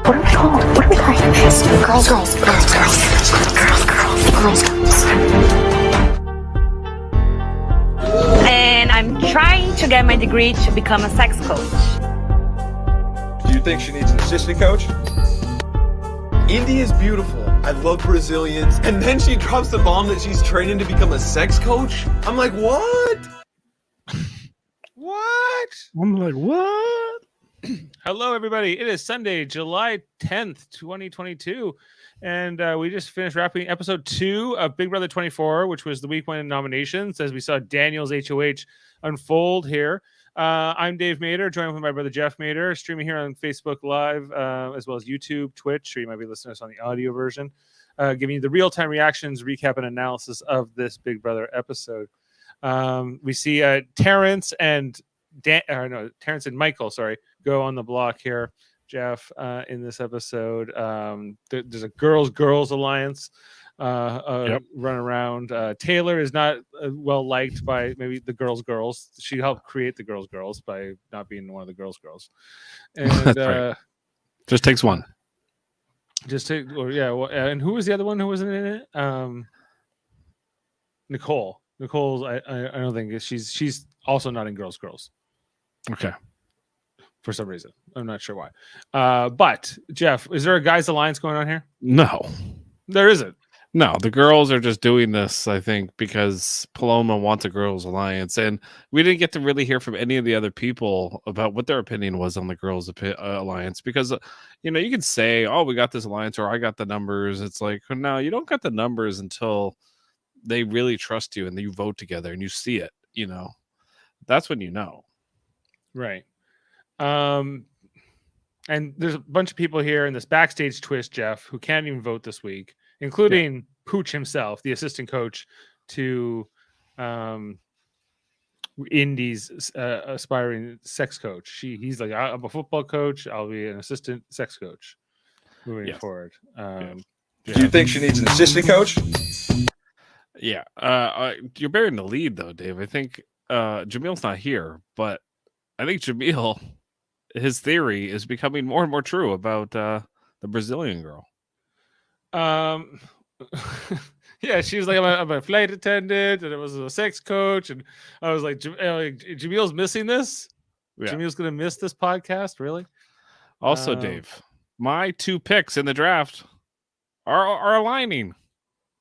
What are we called? What are we called? Girls. And I'm trying to get my degree to become a sex coach. Do you think she needs an assistant coach? India's beautiful. I love Brazilians. And then she drops the bomb that she's training to become a sex coach? I'm like, what? What? I'm like, what? Hello, everybody. It is Sunday, July 10th, 2022. And we just finished wrapping episode 2 of Big Brother 24, which was the week 1 nominations, as we saw Daniel's HOH unfold here. I'm Dave Mader, joined with my brother Jeff Mader, streaming here on Facebook Live, as well as YouTube, Twitch, or you might be listening to us on the audio version, giving you the real-time reactions, recap, and analysis of this Big Brother episode. We see Terrence and Terrence and Michael, go on the block here, Jeff, in this episode. There's a girls alliance run around. Taylor is not well liked by maybe the girls. She helped create the girls by not being one of the girls. And That's right. Just takes one. And who was the other one who wasn't in it? Nicole. Nicole's I don't think she's also not in girls. Okay. For some reason. I'm not sure why. But Jeff, is there a guys alliance going on here? No. There isn't. No, the girls are just doing this, I think, because Paloma wants a girls alliance. And we didn't get to really hear from any of the other people about what their opinion was on the girls alliance. Because, you can say, oh, we got this alliance, or I got the numbers. It's like, no, you don't got the numbers until they really trust you and you vote together and you see it, That's when you know. Right. And there's a bunch of people here in this backstage twist, Jeff, who can't even vote this week, including Pooch himself, the assistant coach to Indy's aspiring sex coach. He's like, I'm a football coach. I'll be an assistant sex coach moving forward. Do you think she needs an assistant coach? Yeah. You're bearing the lead, though, Dave. I think Jameel's not here, but I think Jaemeel, his theory is becoming more and more true about the Brazilian girl. Yeah, she was like, I'm a flight attendant, and it was a sex coach, and I was like, Jameel's missing this. Yeah. Jameel's gonna miss this podcast, really. Also, Dave, my 2 picks in the draft are aligning.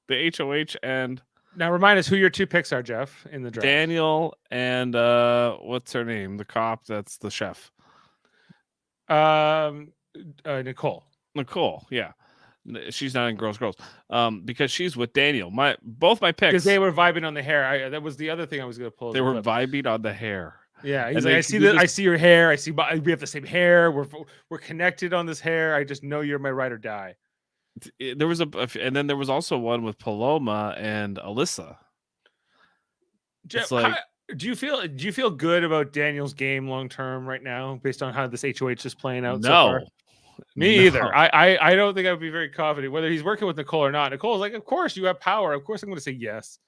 The HOH and now remind us who your 2 picks are, Jeff, in the draft. Daniel and what's her name? The cop that's the chef. Nicole, yeah. She's not in girls. Because she's with Daniel. Both my picks, because they were vibing on the hair. That was the other thing I was going to pull. They were vibing on the hair. Yeah, he's like, I see your hair. I see we have the same hair. We're connected on this hair. I just know you're my ride or die. There was and then there was also one with Paloma and Alyssa. Jeff, do you feel good about Daniel's game long term right now, based on how this HOH is playing out? No, so far? Me either. I don't think I would be very confident whether he's working with Nicole or not. Nicole's like, of course you have power. Of course I'm going to say yes,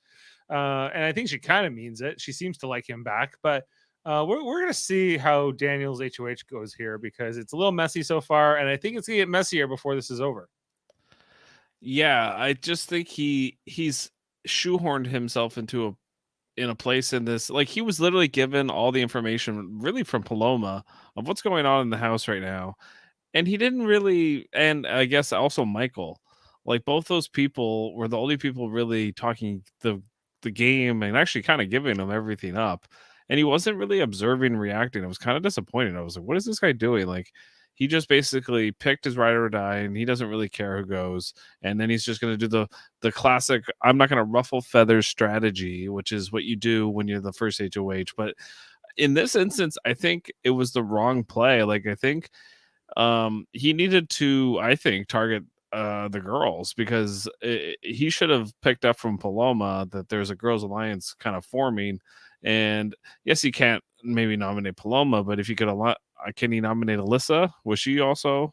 and I think she kind of means it. She seems to like him back, but we're going to see how Daniel's HOH goes here, because it's a little messy so far, and I think it's going to get messier before this is over. Yeah, I just think he's shoehorned himself into a place in this. Like, he was literally given all the information really from Paloma of what's going on in the house right now. And he didn't really, and I guess also Michael, like both those people were the only people really talking the game and actually kind of giving him everything up. And he wasn't really observing and reacting. I was kind of disappointed. I was like, what is this guy doing? Like, he just basically picked his ride or die, and he doesn't really care who goes. And then he's just going to do the classic, I'm not going to ruffle feathers strategy, which is what you do when you're the first HOH. But in this instance, I think it was the wrong play. Like, I think he needed to, target the girls, because he should have picked up from Paloma that there's a girls alliance kind of forming. And yes, he can't maybe nominate Paloma, but if you could can he nominate Alyssa? Was she also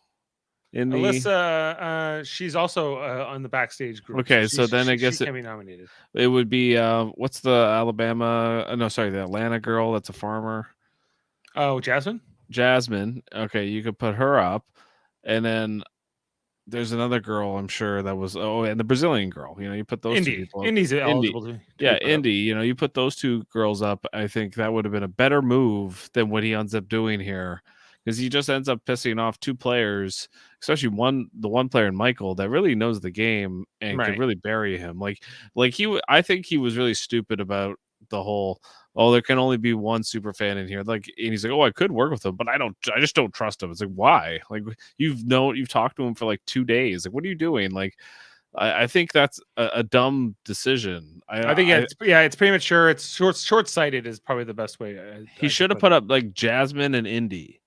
in the Alyssa? She's also on the backstage group. Okay, so then I guess she can be nominated. It would be what's the the Atlanta girl that's a farmer? Oh, Jasmine. Okay, you could put her up. and then there's another girl, I'm sure that was and the Brazilian girl. You put those two people up. Indy's Indy. eligible to Yeah, be put up. Indy. You put those two girls up. I think that would have been a better move than what he ends up doing here, because he just ends up pissing off two players, especially the one player in Michael that really knows the game and could Right. really bury him. I think he was really stupid about the whole. Oh, there can only be one super fan in here. And he's like, oh, I could work with him, but I just don't trust him. It's like, why? Like, you've talked to him for like 2 days. Like, what are you doing? Like, I think that's a dumb decision. I think it's premature. It's short-sighted is probably the best way. He should have put up like Jasmine and Indy.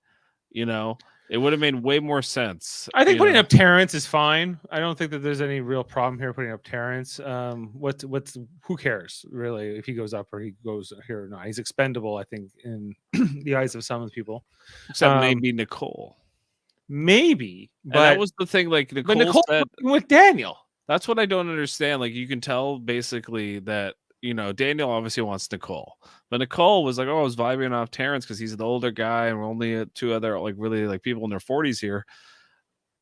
It would have made way more sense. I think putting up Terrence is fine. I don't think that there's any real problem here putting up Terrence. Who cares really if he goes up or he goes here or not? He's expendable, I think, in the eyes of some of the people. Except maybe Nicole. Maybe, but that was the thing. Like Nicole said with Daniel. That's what I don't understand. Like, you can tell basically that Daniel obviously wants Nicole, but Nicole was like, "Oh, I was vibing off Terrence because he's the older guy, and we're only two other like really like people in their 40s here."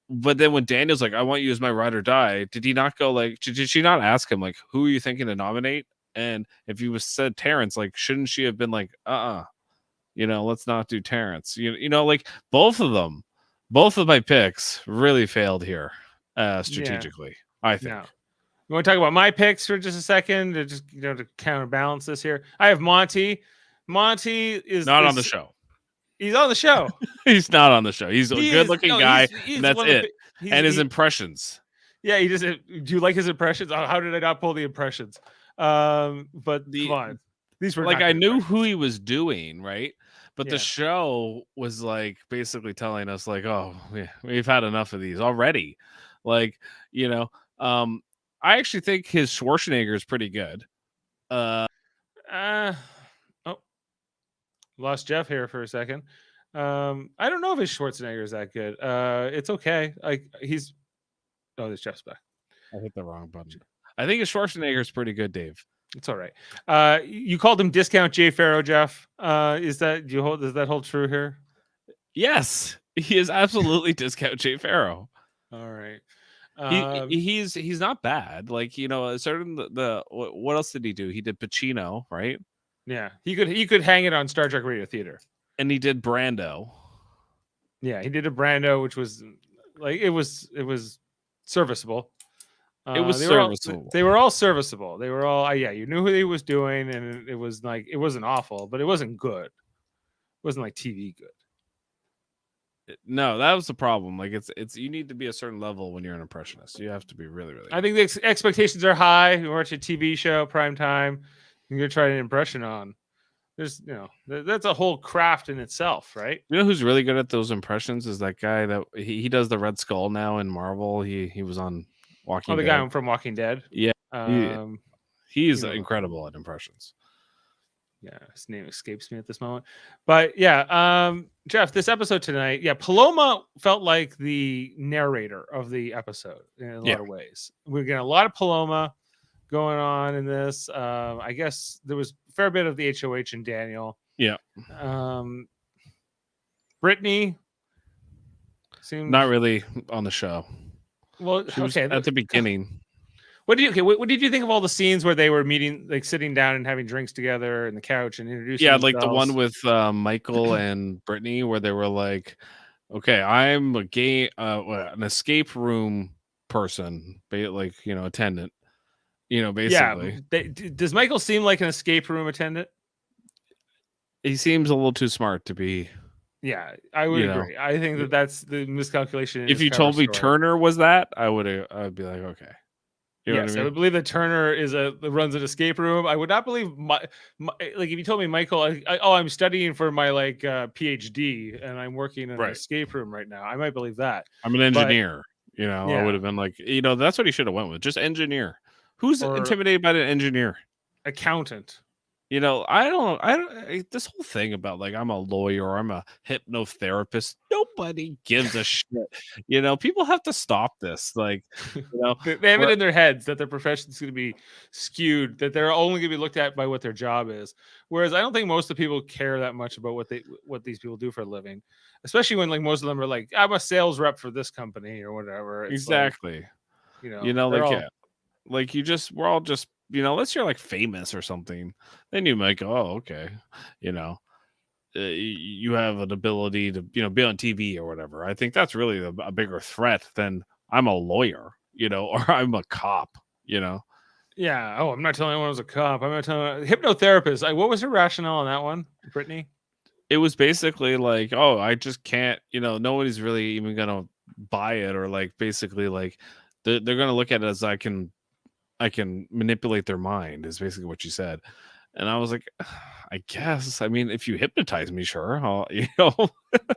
But then when Daniel's like, "I want you as my ride or die," did he not go like? Did she not ask him like, "Who are you thinking to nominate?" And if he was said Terrence, like, shouldn't she have been like, let's not do Terrence. Like both of my picks really failed here strategically. Yeah. I think. No. You want to talk about my picks for just a second to just to counterbalance this here? I have Monty. Monty is not on the show. He's on the show. He's not on the show. He's a good-looking guy, and that's it. And his impressions. Yeah, he just. Do you like his impressions? Oh, how did I not pull the impressions? But come on, these were like I knew who he was doing, right? But the show was like basically telling us like, oh, we've had enough of these already. Like, I actually think his Schwarzenegger is pretty good. Lost Jeff here for a second. I don't know if his Schwarzenegger is that good. It's okay. There's Jeff's back. I hit the wrong button. I think his Schwarzenegger is pretty good, Dave. It's all right. You called him Discount Jay Farrow, Jeff. Does that hold true here? Yes, he is absolutely Discount Jay Farrow. All right. He's not bad. Like, certain what else did he do? He did Pacino, right? Yeah, he could hang it on Star Trek Radio Theater, and he did Brando. Yeah, he did a Brando, which was like it was serviceable. It was serviceable. They were all serviceable. They were all you knew what he was doing, and it was like it wasn't awful, but it wasn't good. It wasn't like TV good. No, that was the problem. Like it's you need to be a certain level when you're an impressionist. You have to be really, really. I think the expectations are high. You watch a TV show, prime time, you're gonna try an impression on. There's that's a whole craft in itself, right? You know who's really good at those impressions is that guy that he does the Red Skull now in Marvel. He was on Walking Dead. The guy from Walking Dead. Yeah, he's incredible at impressions. Yeah, his name escapes me at this moment. But Jeff, this episode tonight, Paloma felt like the narrator of the episode in a lot of ways. We're getting a lot of Paloma going on in this. I guess there was a fair bit of the HOH and Daniel. Yeah. Brittany seemed not really on the show. Well, she was at the beginning. What did you think of all the scenes where they were meeting, like sitting down and having drinks together on the couch and introducing themselves? Like the one with Michael and Brittany, where they were like, "Okay, I'm an escape room person, like attendant." Basically. Yeah. Does Michael seem like an escape room attendant? He seems a little too smart to be. Yeah, I would agree. I think that's the miscalculation. If you told me Turner was that, I'd be like, okay. You know what I mean? I would believe that Turner runs an escape room. I would not believe like if you told me Michael, I'm studying for my PhD and I'm working in an escape room right now. I might believe that. I'm an engineer. I would have been like, that's what he should have went with. Just engineer. Who's intimidated by an engineer? Accountant. this whole thing about like I'm a lawyer or I'm a hypnotherapist, nobody gives a shit. People have to stop this. Like, they have it in their heads that their profession is going to be skewed, that they're only going to be looked at by what their job is. Whereas I don't think most of the people care that much about what these people do for a living, especially when like most of them are like, I'm a sales rep for this company or whatever. It's exactly. like, Like, all, yeah, like we're all just, unless you're like famous or something, then you might go, oh, okay, you have an ability to, be on TV or whatever. I think that's really a bigger threat than I'm a lawyer, or I'm a cop, Yeah. Oh, I'm not telling anyone I was a cop. I'm not telling hypnotherapist. What was her rationale on that one, Brittany? It was basically like, oh, I just can't, nobody's really even gonna buy it, or like basically like they're gonna look at it as I can manipulate their mind, is basically what she said. And I was like, I guess. I mean, if you hypnotize me, sure. I'll,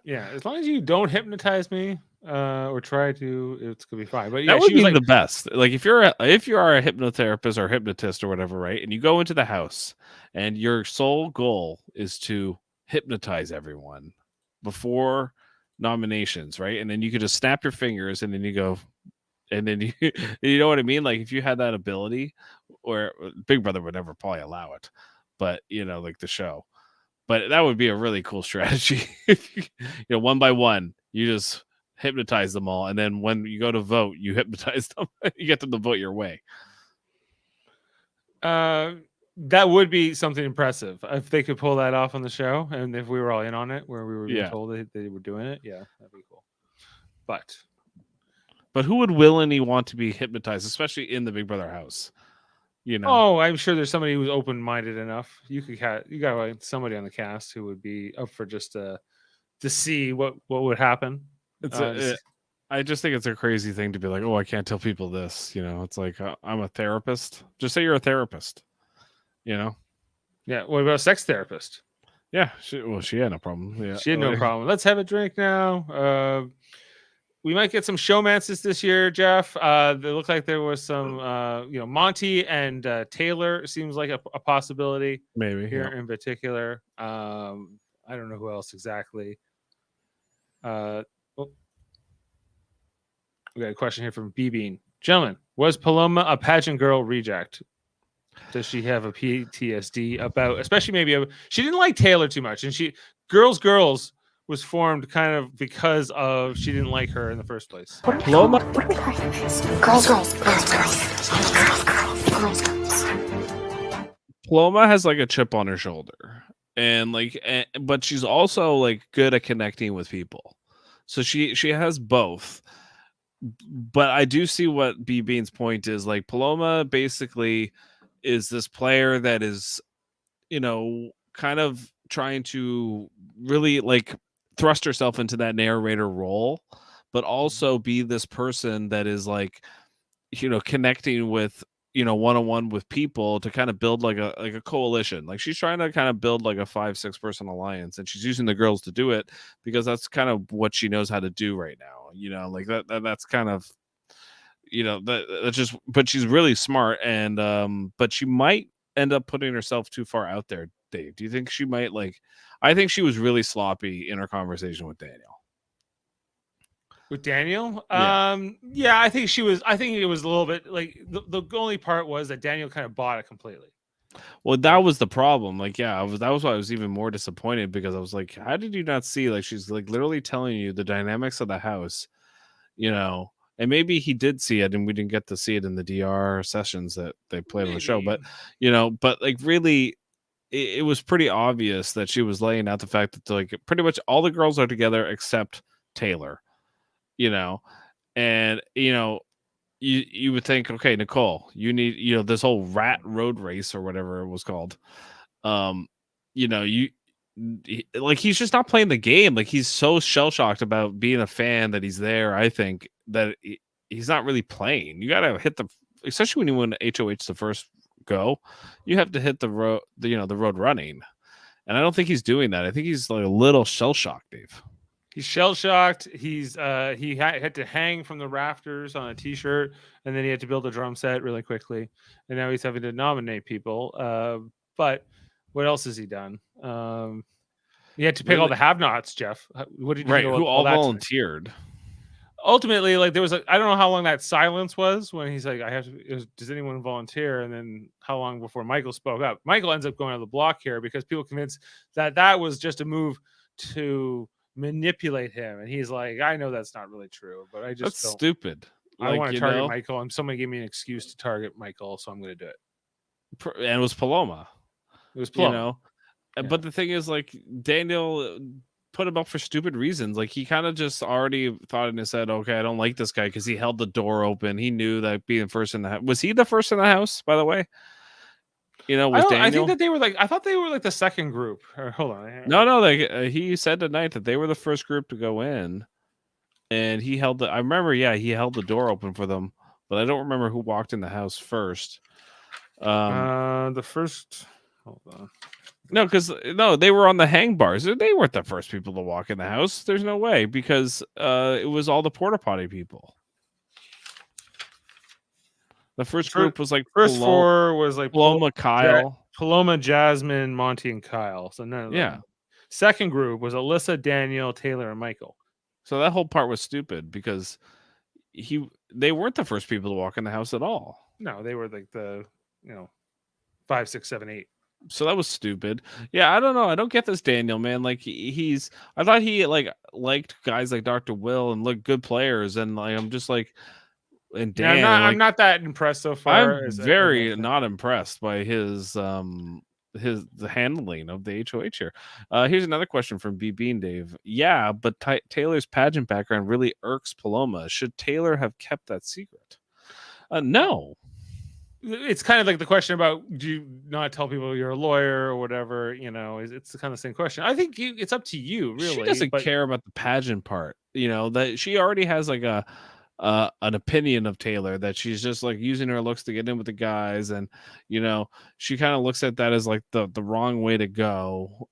Yeah, as long as you don't hypnotize me or try to, it's gonna be fine. But yeah, that would she was be like, the best. Like if you are a hypnotherapist or hypnotist or whatever, right? And you go into the house and your sole goal is to hypnotize everyone before nominations, right? And then you could just snap your fingers and then you go, and then you know what I mean? Like if you had that ability, or Big Brother would never probably allow it, but like the show. But that would be a really cool strategy. If you, one by one, you just hypnotize them all, and then when you go to vote, you hypnotize them. You get them to vote your way. that would be something impressive if they could pull that off on the show, and if we were all in on it, where we were being told they were doing it. Yeah, that'd be cool. But who would willingly want to be hypnotized, especially in the Big Brother house? Oh, I'm sure there's somebody who's open-minded enough. You got like somebody on the cast who would be up for just to see what would happen. I just think it's a crazy thing to be like, oh, I can't tell people this. It's like I'm a therapist. Just say you're a therapist. Yeah. What about a sex therapist? Yeah. She had no problem. Yeah. She had no problem. Let's have a drink now. We might get some showmances this year, Jeff. They look like there was some, Monty and Taylor seems like a possibility. Maybe here in particular. I don't know who else exactly. We got a question here from B Bean. Gentlemen, was Paloma a pageant girl reject? Does she have a PTSD about, especially maybe she didn't like Taylor too much, and Girls was formed kind of because of she didn't like her in the first place. Paloma. Girls. Paloma has like a chip on her shoulder, and but she's also like good at connecting with people, so she has both. But I do see what B Bean's point is. Like Paloma basically is this player that is, kind of trying to really like thrust herself into that narrator role, but also be this person that is like, connecting with, one-on-one with people to kind of build like a coalition. Like she's trying to kind of build like a 5-6 person alliance, and she's using the girls to do it because that's kind of what she knows how to do right now. Like that's kind of, that's just, but she's really smart, and but she might end up putting herself too far out there. Dave, do you think she might I think she was really sloppy in her conversation with Daniel. With Daniel? Yeah. I think she was. I think it was a little bit like the only part was that Daniel kind of bought it completely. Well, that was the problem. That was why I was even more disappointed, because I was like, how did you not see? Like, she's like literally telling you the dynamics of the house, and maybe he did see it and we didn't get to see it in the DR sessions that they played on the show. But, but like really, it was pretty obvious that she was laying out the fact that like pretty much all the girls are together except Taylor, and, you would think, okay, Nicole, you need, this whole rat road race or whatever it was called. He's just not playing the game. Like he's so shell shocked about being a fan that he's there. I think that he's not really playing. You got to hit especially when you win HOH the first go, you have to hit the road, the road running. And I don't think he's doing that. I think he's like a little shell shocked, Dave. He's shell shocked. He had to hang from the rafters on a t-shirt, and then he had to build a drum set really quickly. And now he's having to nominate people. But What else has he done? He had to pick all the have-nots, Jeff. What did you think Right, about who all all that tonight? volunteered. Ultimately, like there was I don't know how long that silence was when he's like, I have to, does anyone volunteer? And then how long before Michael spoke up? Michael ends up going on the block here because people convinced that was just a move to manipulate him. And he's like, I know that's not really true, but I just That's don't. stupid. I Like, want to you target know, Michael, and somebody gave me an excuse to target Michael, so I'm going to do it. and it was Paloma. It was You Plum. know, Yeah. but the thing is, like, Daniel put him up for stupid reasons. Like, he kind of just already thought in his head, okay, I don't like this guy because he held the door open. He knew that being first in the house. Was he the first in the house, by the way? You know, was Daniel? I think that they were like, I thought they were like the second group. Hold on. No, he said tonight that they were the first group to go in, and he held I remember, he held the door open for them, but I don't remember who walked in the house first. The first. Hold on. No, because they were on the hang bars. They weren't the first people to walk in the house. There's no way, because it was all the porta potty people. The first group was like first four was like Paloma, Kyle, Paloma, Jasmine, Monty, and Kyle. So none of them. Yeah. Second group was Alyssa, Daniel, Taylor, and Michael. So that whole part was stupid because they weren't the first people to walk in the house at all. No, they were like the 5, 6, 7, 8. So that was stupid. Yeah, I don't know. I don't get this Daniel, man. Like, I thought he liked guys like Dr. Will and looked good players, and like I'm just like, and Dan, I'm not that impressed so far. I'm very not impressed by his the handling of the HOH here. Here's another question from B Bean Dave. Yeah, but Taylor's pageant background really irks Paloma. Should Taylor have kept that secret? No. It's kind of like the question about, do you not tell people you're a lawyer or whatever? It's kind of the same question. I think it's up to you, really. She doesn't care about the pageant part. That she already has like an opinion of Taylor, that she's just like using her looks to get in with the guys, and she kind of looks at that as like the wrong way to go.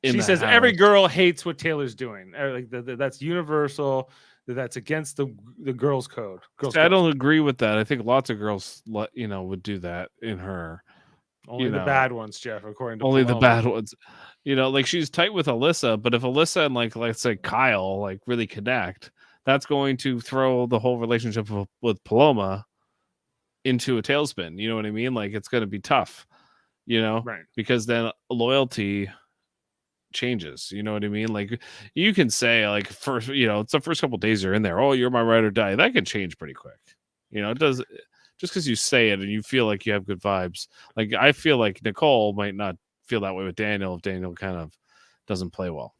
She says every girl hates what Taylor's doing. Like that's universal. That's against the girls' code. I don't agree with that. I think lots of girls, would do that in her. Only the bad ones, Jeff. According to only Paloma. the bad ones. Like she's tight with Alyssa, but if Alyssa and like let's say Kyle like really connect, that's going to throw the whole relationship with Paloma into a tailspin. You know what I mean? Like it's going to be tough. Right? Because then loyalty changes. You know what I mean? Like you can say like first, it's the first couple days you're in there, oh, you're my ride or die. That can change pretty quick. It does, just because you say it and you feel like you have good vibes. Like I feel like Nicole might not feel that way with Daniel if Daniel kind of doesn't play well.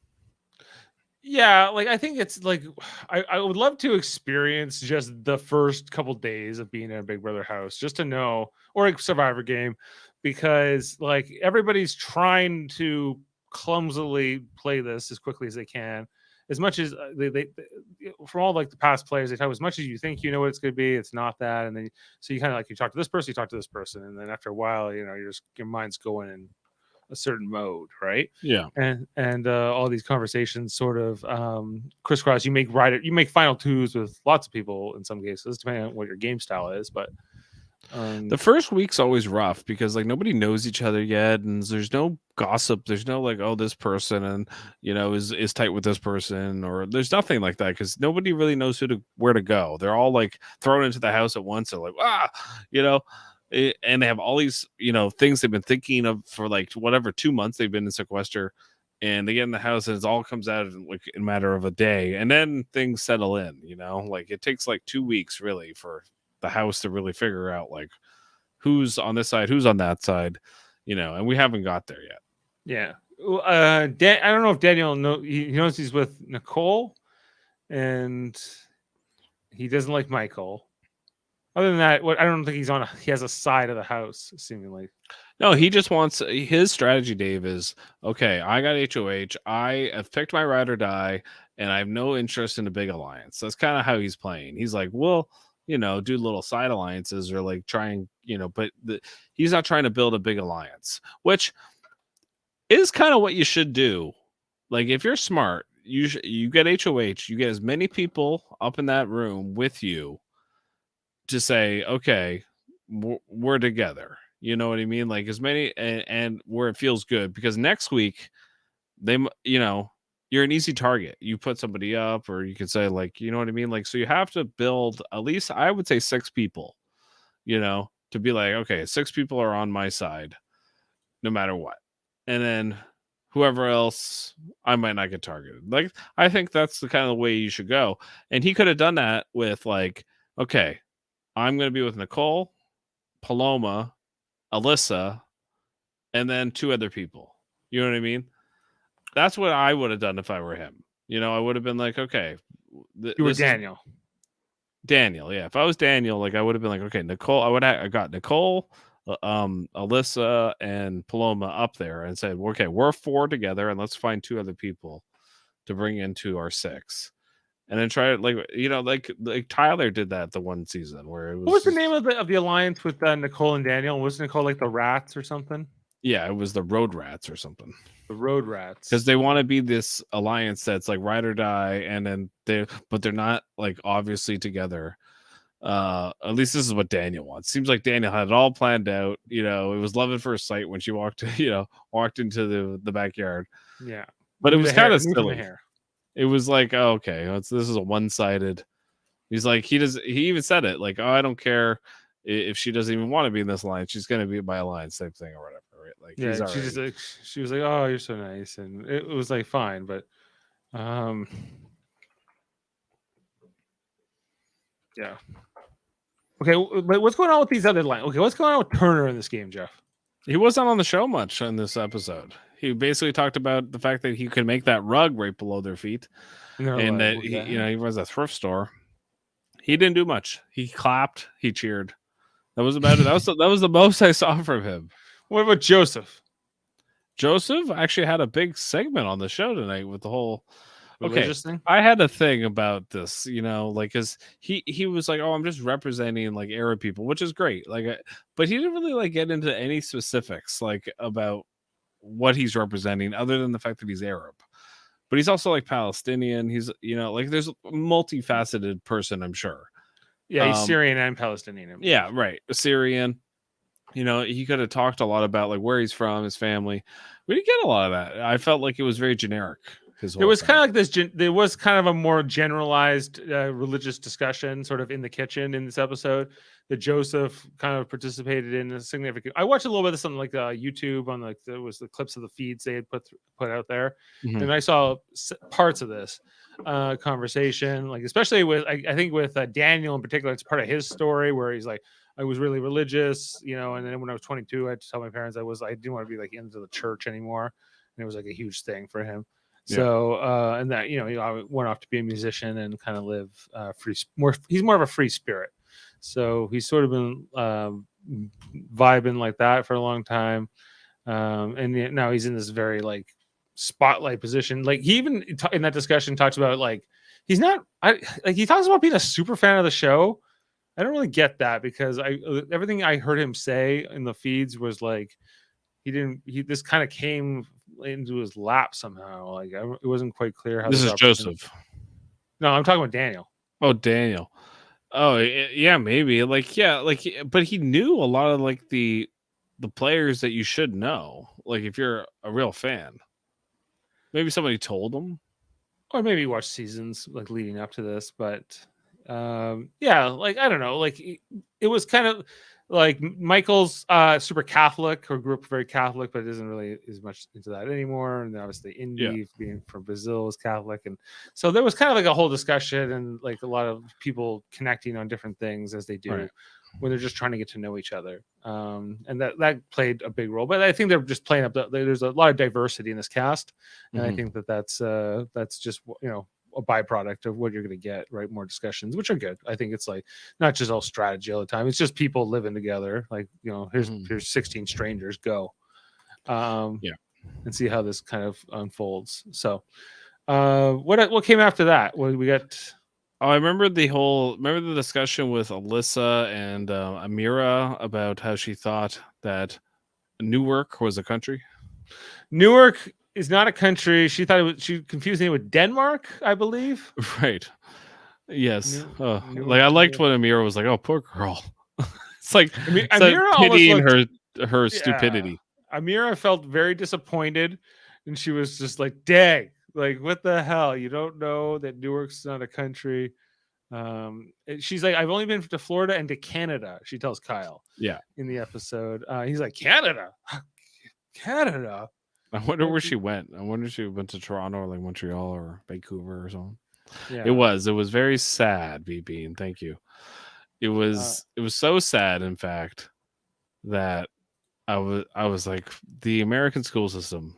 Yeah, like I think it's like I would love to experience just the first couple days of being in a Big Brother house, just to know, or a Survivor game, because like everybody's trying to clumsily play this as quickly as they can. As much as they from all like the past players, they talk, as much as you think you know what it's going to be, it's not that. And then so you kind of like, you talk to this person, you talk to this person, and then after a while, your mind's going in a certain mode, right? Yeah. And all these conversations sort of crisscross. You make final twos with lots of people in some cases, depending on what your game style is. But the first week's always rough because like nobody knows each other yet, and there's no gossip. There's no like, oh, this person and is tight with this person, or there's nothing like that because nobody really knows where to go. They're all like thrown into the house at once. They're like, and they have all these things they've been thinking of for like whatever 2 months they've been in sequester, and they get in the house and it all comes out in like in a matter of a day, and then things settle in. Like it takes like 2 weeks really for the house to really figure out like who's on this side, who's on that side, and we haven't got there yet. Yeah. I don't know if Daniel he knows he's with Nicole, and he doesn't like Michael. Other than that, I don't think he has a side of the house, seemingly. No, he just wants, his strategy, Dave, is, okay, I got HOH, I have picked my ride or die, and I have no interest in a big alliance. That's kind of how he's playing. He's like, well, do little side alliances or like trying, but he's not trying to build a big alliance, which is kind of what you should do. Like if you're smart, you get HOH, you get as many people up in that room with you to say, okay, we're together. You know what I mean? Like as many and where it feels good, because next week you're an easy target. You put somebody up, or you could say like, you know what I mean? Like, so you have to build at least, I would say 6 people, to be like, okay, 6 people are on my side no matter what. And then whoever else, I might not get targeted. Like, I think that's the kind of way you should go. And he could have done that with like, okay, I'm going to be with Nicole, Paloma, Alyssa, and then 2 other people. You know what I mean? That's what I would have done if I were him. I would have been like, okay, You were Daniel. Daniel, yeah. If I was Daniel, like I would have been like, okay, Nicole. I got Nicole, Alyssa, and Paloma up there, and said, okay, we're 4 together, and let's find 2 other people to bring into our 6, and then try it like Tyler did that the one season where it was. What was the name of the alliance with Nicole and Daniel? Was Nicole like the Rats or something? Yeah, it was the Road Rats or something. The Road Rats, because they want to be this alliance that's like ride or die, and then they're not like obviously together. At least this is what Daniel wants. Seems like Daniel had it all planned out. It was love at first sight when she walked into the backyard. Yeah, but it was kind of silly. It was like, oh, okay, this is a one-sided. He's like, he even said it like, oh, I don't care if she doesn't even want to be in this alliance, she's going to be by alliance type thing or whatever. Right? Like, yeah, she was like, oh, you're so nice, and it was like fine, but yeah. Okay, but what's going on with these other lines? Okay, what's going on with Turner in this game, Jeff? He wasn't on the show much in this episode. He basically talked about the fact that he could make that rug right below their feet, and that he runs a thrift store. He didn't do much. He clapped, he cheered. That was about it. That was the most I saw from him. What about Joseph? Joseph actually had a big segment on the show tonight with the whole religious thing. I had a thing about this, like, cause he was like, oh, I'm just representing like Arab people, which is great. Like, but he didn't really like get into any specifics like about what he's representing, other than the fact that he's Arab. But he's also like Palestinian. He's like there's a multifaceted person, I'm sure. Yeah, he's Syrian and Palestinian. Yeah, right. Syrian. He could have talked a lot about like where he's from, his family. We didn't get a lot of that. I felt like it was very generic. It was kind of like this. There was kind of a more generalized religious discussion, sort of in the kitchen in this episode, that Joseph kind of participated in. A significant. I watched a little bit of something like YouTube on like there was the clips of the feeds they had put out there, and I saw parts of this conversation, like especially with I think with Daniel in particular. It's part of his story where he's like, I was really religious, and then when I was 22, I had to tell my parents I didn't want to be like into the church anymore, and it was like a huge thing for him. Yeah. So and that he went off to be a musician and kind of live free. He's more of a free spirit, so he's sort of been vibing like that for a long time, and now he's in this very like spotlight position. Like he even in that discussion talks about like he's not. He talks about being a super fan of the show. I don't really get that because everything I heard him say in the feeds was like this kind of came into his lap somehow. Like it wasn't quite clear how this is Joseph. No, I'm talking about Daniel. Oh, Daniel. Oh, yeah, maybe. Like, yeah, like, but he knew a lot of like the players that you should know. Like, if you're a real fan, maybe somebody told him, or maybe watched seasons like leading up to this. But yeah, like I don't know. Like it was kind of. Like Michael's super Catholic or grew up very Catholic, but isn't really as much into that anymore. And obviously Indy being from Brazil is Catholic. And so there was kind of like a whole discussion and like a lot of people connecting on different things as they do when they're just trying to get to know each other. And that played a big role. But I think they're just playing up. There's a lot of diversity in this cast. And I think that's just, a byproduct of what you're going to get, right? More discussions, which are good. I think it's like not just all strategy all the time. It's just people living together. Like, here's 16 strangers, go. And see how this kind of unfolds. So what came after that? What we got? Oh, I remember the discussion with Alyssa and Amira about how she thought that Newark was a country. Newark is not a country. She thought she confused it with Denmark, I believe. Right. Yes. Like I liked when Amira was like, "Oh, poor girl." It's like Amira pitying looked, her her stupidity. Amira felt very disappointed, and she was just like, "Dang, like what the hell? You don't know that Newark's not a country." She's like, "I've only been to Florida and to Canada." She tells Kyle. Yeah. In the episode, he's like, "Canada, Canada." I wonder where she went. I wonder if she went to Toronto or like Montreal or Vancouver or something. Yeah, It was very sad, BB, and thank you. It was so sad, in fact, that I was like, the American school system.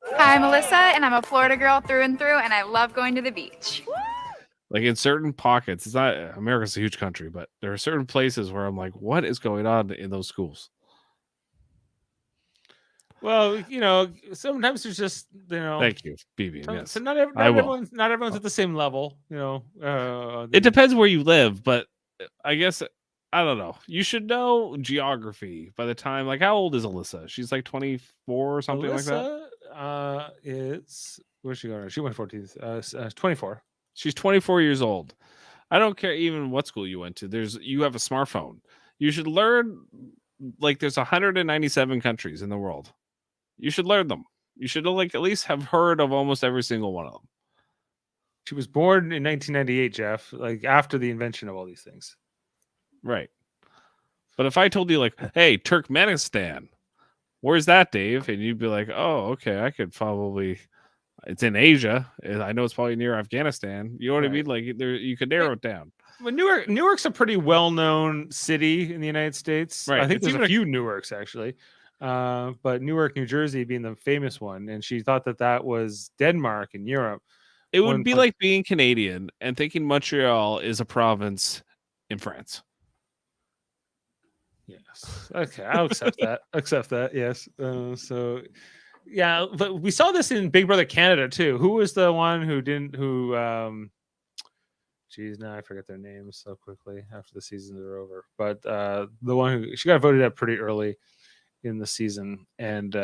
Hi, I'm Melissa, and I'm a Florida girl through and through, and I love going to the beach. Like in certain pockets, it's not America's a huge country, but there are certain places where I'm like, what is going on in those schools? Well, sometimes there's just Thank you, BB. So, Yes. so not everyone's at the same level. It depends where you live, but I guess I don't know. You should know geography by the time. Like, how old is Alyssa? She's like 24 or something like that. It's where's she going? She went 14th. 24. She's 24 years old. I don't care even what school you went to. You have a smartphone. You should learn. Like, there's 197 countries in the world. You should learn them. You should like at least have heard of almost every single one of them. She was born in 1998, Jeff. Like after the invention of all these things. Right. But if I told you like, hey, Turkmenistan, where's that, Dave? And you'd be like, oh, okay, I could probably. It's in Asia. I know it's probably near Afghanistan. You know what I mean? Like you could narrow it down. Well, Newark's a pretty well-known city in the United States. Right. I think there's a few Newarks actually, but Newark, New Jersey, being the famous one, and she thought that was Denmark in Europe. It would be like being Canadian and thinking Montreal is a province in France. Yes. Okay, I'll accept that. Accept that. Yes. Yeah, but we saw this in Big Brother Canada too. Who was the one who didn't? Geez, now I forget their names so quickly after the seasons are over. But the one who she got voted out pretty early in the season, and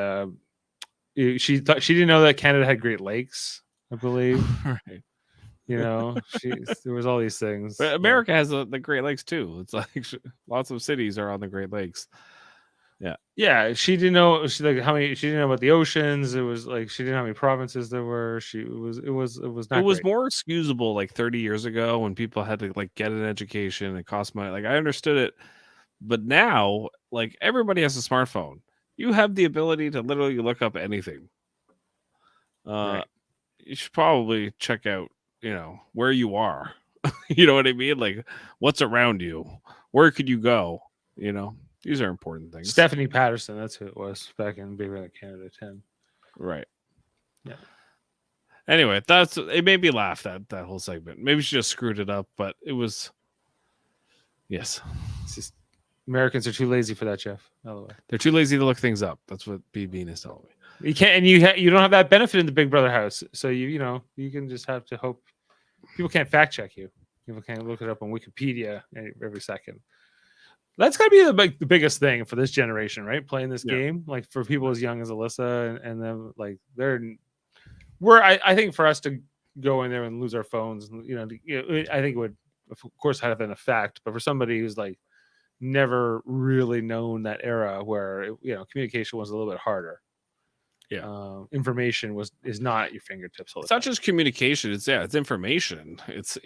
she thought she didn't know that Canada had Great Lakes, I believe. Right. There was all these things. But America has the Great Lakes too. It's like lots of cities are on the Great Lakes. Yeah. She didn't know. She didn't know about the oceans. It was like she didn't know how many provinces there were. It was not. It was more excusable like 30 years ago when people had to like get an education and cost money. Like I understood it, but now like everybody has a smartphone. You have the ability to literally look up anything. Right. You should probably check out, where you are. You know what I mean? Like what's around you? Where could you go? These are important things. Stephanie Patterson, that's who it was back in Big Brother Canada 10. Right. Yeah. Anyway, it made me laugh that whole segment. Maybe she just screwed it up, but it was. Yes. It's just Americans are too lazy for that, Jeff. By the way, they're too lazy to look things up. That's what B Bean is telling me. You can't, and you don't have that benefit in the Big Brother house. So you can just have to hope. People can't fact check you. People can't look it up on Wikipedia every second. That's got to be the biggest thing for this generation, right? Playing this game, like for people as young as Alyssa and them, like I think for us to go in there and lose our phones, I think it would, of course, have an effect. But for somebody who's like never really known that era where communication was a little bit harder, information is not at your fingertips. It's not just communication; it's information. It's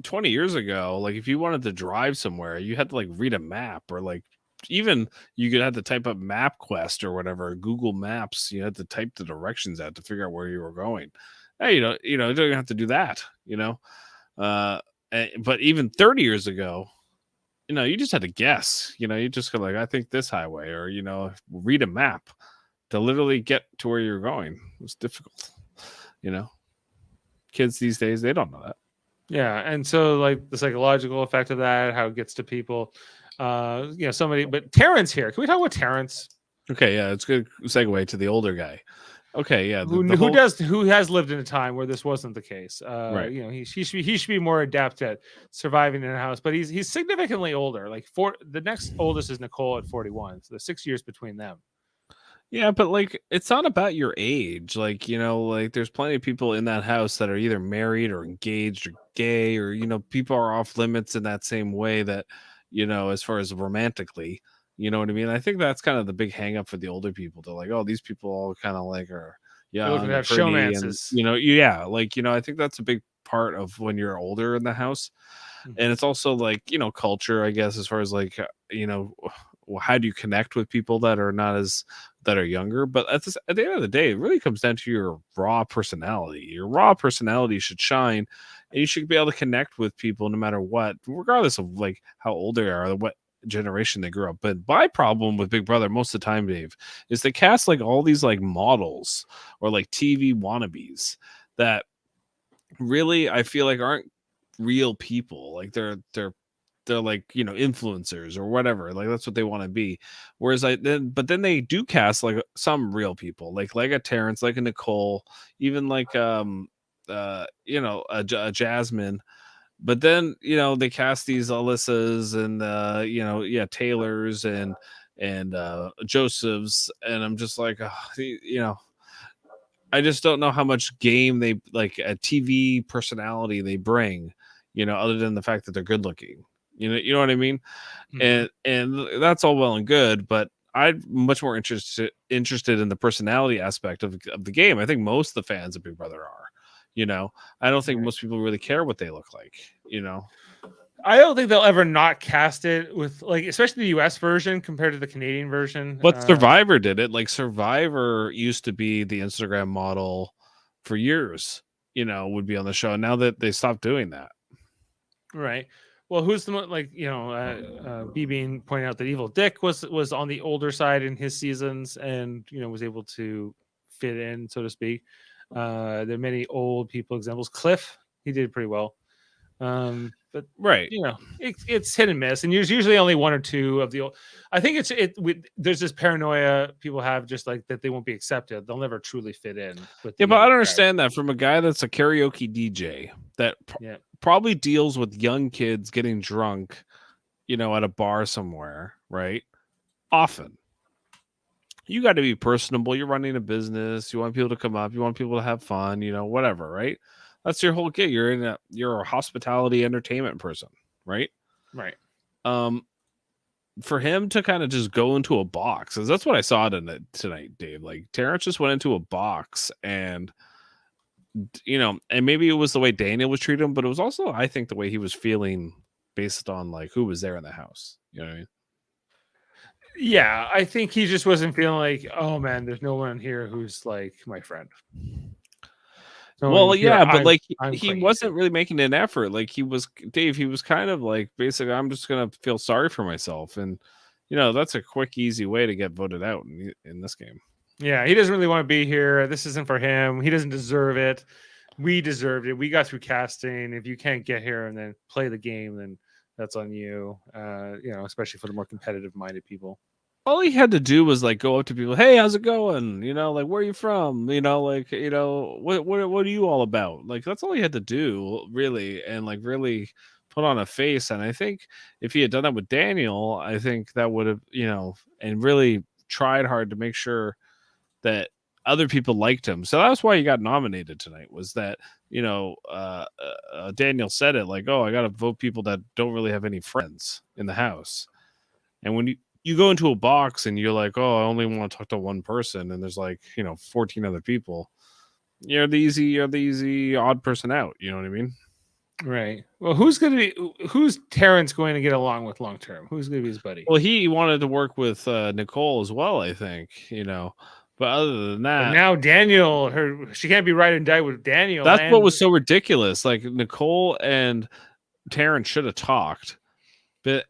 20 years ago, like if you wanted to drive somewhere, you had to like read a map, or like even you could have to type up MapQuest or whatever, Google Maps. You had to type the directions out to figure out where you were going. Hey, you don't have to do that, but even 30 years ago, you just had to guess. You just go like, I think this highway, or read a map to literally get to where you're going. It was difficult, Kids these days, they don't know that. Yeah, and so like the psychological effect of that, how it gets to people. But Terrence here. Can we talk about Terrence? Okay, yeah, it's a good segue to the older guy. Okay, yeah, who has lived in a time where this wasn't the case. Right. He should be more adept at surviving in a house, but he's significantly older. Like the next oldest is Nicole at 41, so there's 6 years between them. Yeah, but like it's not about your age. Like, like there's plenty of people in that house that are either married or engaged or gay, or people are off limits in that same way that as far as romantically. You know what I mean? I think that's kind of the big hang up for the older people. They're like, oh, these people all kind of like are They're looking young to and have pretty, and showmances. I think that's a big part of when you're older in the house. And it's also like, culture, I guess, as far as like, how do you connect with people that are younger? But at the end of the day, it really comes down to your raw personality. Your raw personality should shine, and you should be able to connect with people no matter what, regardless of like how old they are, or what generation they grew up. But my problem with Big Brother most of the time, Dave, is they cast like all these like models or like TV wannabes that really I feel like aren't real people. Like they're like influencers or whatever. Like that's what they want to be. Whereas then they do cast like some real people, like a Terrence, like a Nicole, even like a Jasmine. But then they cast these Alyssas and Taylors and Josephs, and I'm just like, I just don't know how much game they like a TV personality they bring, other than the fact that they're good looking. You know what I mean? And that's all well and good, but I'm much more interested in the personality aspect of the game. I think most of the fans of Big Brother are. I don't think most people really care what they look like. I don't think they'll ever not cast it with like, especially the US version compared to the Canadian version. But Survivor did it. Like Survivor used to be the Instagram model for years, would be on the show. Now that they stopped doing that. Right. Well, who's the like, B Bean pointing out that Evil Dick was on the older side in his seasons and, was able to fit in, so to speak. There are many old people examples. Cliff, he did pretty well. But right, it's hit and miss, and there's usually only one or two of the old. I think there's this paranoia people have, just like that they won't be accepted. They'll never truly fit in. But I don't understand that from a guy that's a karaoke DJ that probably deals with young kids getting drunk, at a bar somewhere, right? Often. You got to be personable. You're running a business. You want people to come up. You want people to have fun. Whatever, right? That's your whole gig. You're a hospitality entertainment person, right? Right. For him to kind of just go into a box, because that's what I saw tonight, Dave. Like Terrence just went into a box, and and maybe it was the way Daniel was treating him, but it was also, I think, the way he was feeling based on like who was there in the house. You know what I mean? Yeah, I think he just wasn't feeling like, oh man, there's no one here who's like my friend. Well, yeah, but like he wasn't really making an effort. Like he was kind of like, basically, I'm just gonna feel sorry for myself, and that's a quick, easy way to get voted out in this game. Yeah, he doesn't really want to be here. This isn't for him. He doesn't deserve it. We deserved it. We got through casting. If you can't get here and then play the game, then that's on you. Especially for the more competitive-minded people. All he had to do was like go up to people, hey, how's it going? Like, where are you from? What are you all about? Like, that's all he had to do, really, and like really put on a face. And I think if he had done that with Daniel, I think that would have, and really tried hard to make sure that other people liked him. So that's why he got nominated tonight, was that, Daniel said it like, oh, I got to vote people that don't really have any friends in the house. And when you go into a box and you're like, oh, I only want to talk to one person, and there's like, 14 other people, you're the easy odd person out. You know what I mean? Right. Well, who's Terrence going to get along with long term? Who's going to be his buddy? Well, he wanted to work with Nicole as well, I think, but other than that, but now Daniel, she can't be right and die with Daniel. That's what was so ridiculous. Like Nicole and Terrence should have talked.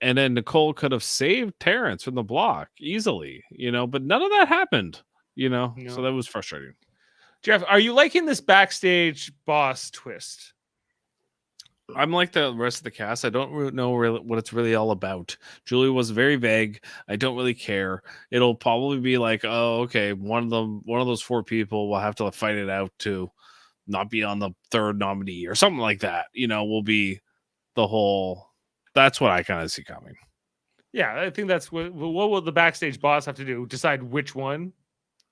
And then Nicole could have saved Terrence from the block easily, but none of that happened, No. So that was frustrating. Jeff, are you liking this backstage boss twist? I'm like the rest of the cast. I don't know really what it's really all about. Julie was very vague. I don't really care. It'll probably be like, oh, okay, one of those four people will have to fight it out to not be on the third nominee or something like that. Will be the whole. That's what I kind of see coming. Yeah, I think that's what will the backstage boss have to do? Decide which one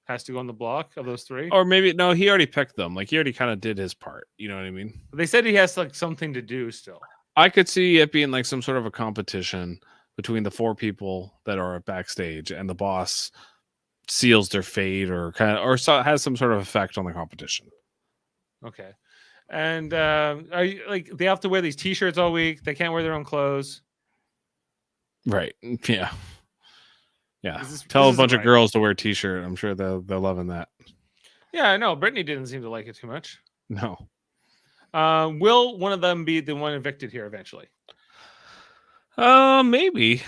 has to go on the block of those three? Or maybe, no, he already picked them. Like, he already kind of did his part. You know what I mean? They said he has like something to do still. I could see it being like some sort of a competition between the 4 people that are backstage, and the boss seals their fate or has some sort of effect on the competition. Okay. And are you like they have to wear these T-shirts all week? They can't wear their own clothes. Right. Yeah. Yeah. this Tell a isn't bunch of right. girls to wear a T-shirt. I'm sure they're loving that. Yeah, I know. Brittany didn't seem to like it too much. No. Will one of them be the one evicted here eventually? Maybe.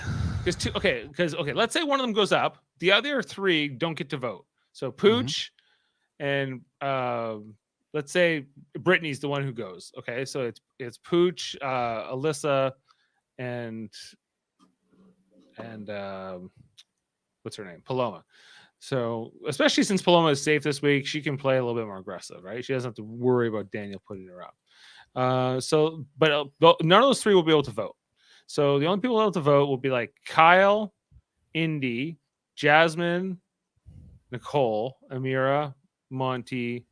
Because let's say one of them goes up, the other 3 don't get to vote. So Pooch and let's say Brittany's the one who goes. Okay, so it's Pooch, Alyssa, and what's her name? Paloma. So especially since Paloma is safe this week, she can play a little bit more aggressive, right? She doesn't have to worry about Daniel putting her up. But none of those 3 will be able to vote. So the only people able to vote will be like Kyle, Indy, Jasmine, Nicole, Amira, Monty,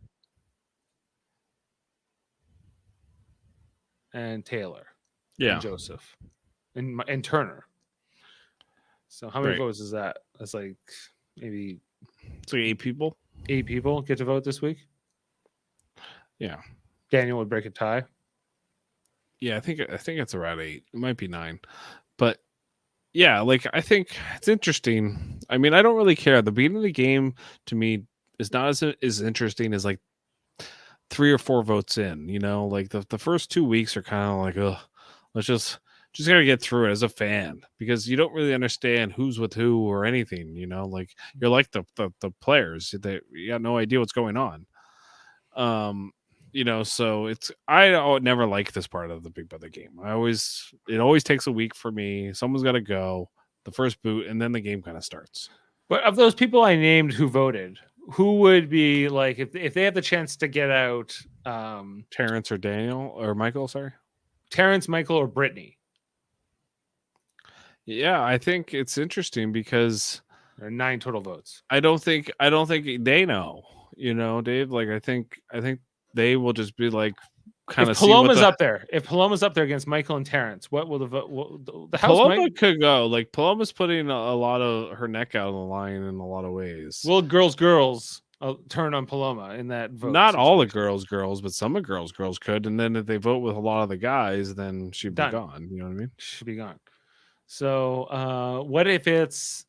and Taylor, Yeah. and Joseph, and Turner. So how many Right. votes is that? That's like maybe It's like 8 people. 8 people get to vote this week. Yeah. Daniel would break a tie. Yeah, I think it's around 8. It might be 9. But yeah, like I think it's interesting. I mean, I don't really care. The beginning of the game to me is not as interesting as like 3 or 4 votes in, you know, like the first 2 weeks are kind of like, oh, let's just gotta get through it as a fan, because you don't really understand who's with who or anything, you know, like you're like the players that you got no idea what's going on. You know, so I never like this part of the Big Brother game. It always takes a week for me. Someone's got to go, the first boot, and then the game kind of starts. But of those people I named who voted, who would be like if they have the chance to get out? Terrence or Daniel or Michael? Sorry, Terrence, Michael, or Brittany? Yeah, I think it's interesting because There are 9 total votes. I don't think they know. You know, Dave. Like I think they will just be like kind of. If Paloma's up there, against Michael and Terrence, what will the vote? The house Paloma could go. Like Paloma's putting a lot of her neck out on the line in a lot of ways. Will girls turn on Paloma in that vote? Not all the girls, but some of girls could. And then if they vote with a lot of the guys, then she'd be Done. gone. You know what I mean? She'd be gone. So what if it's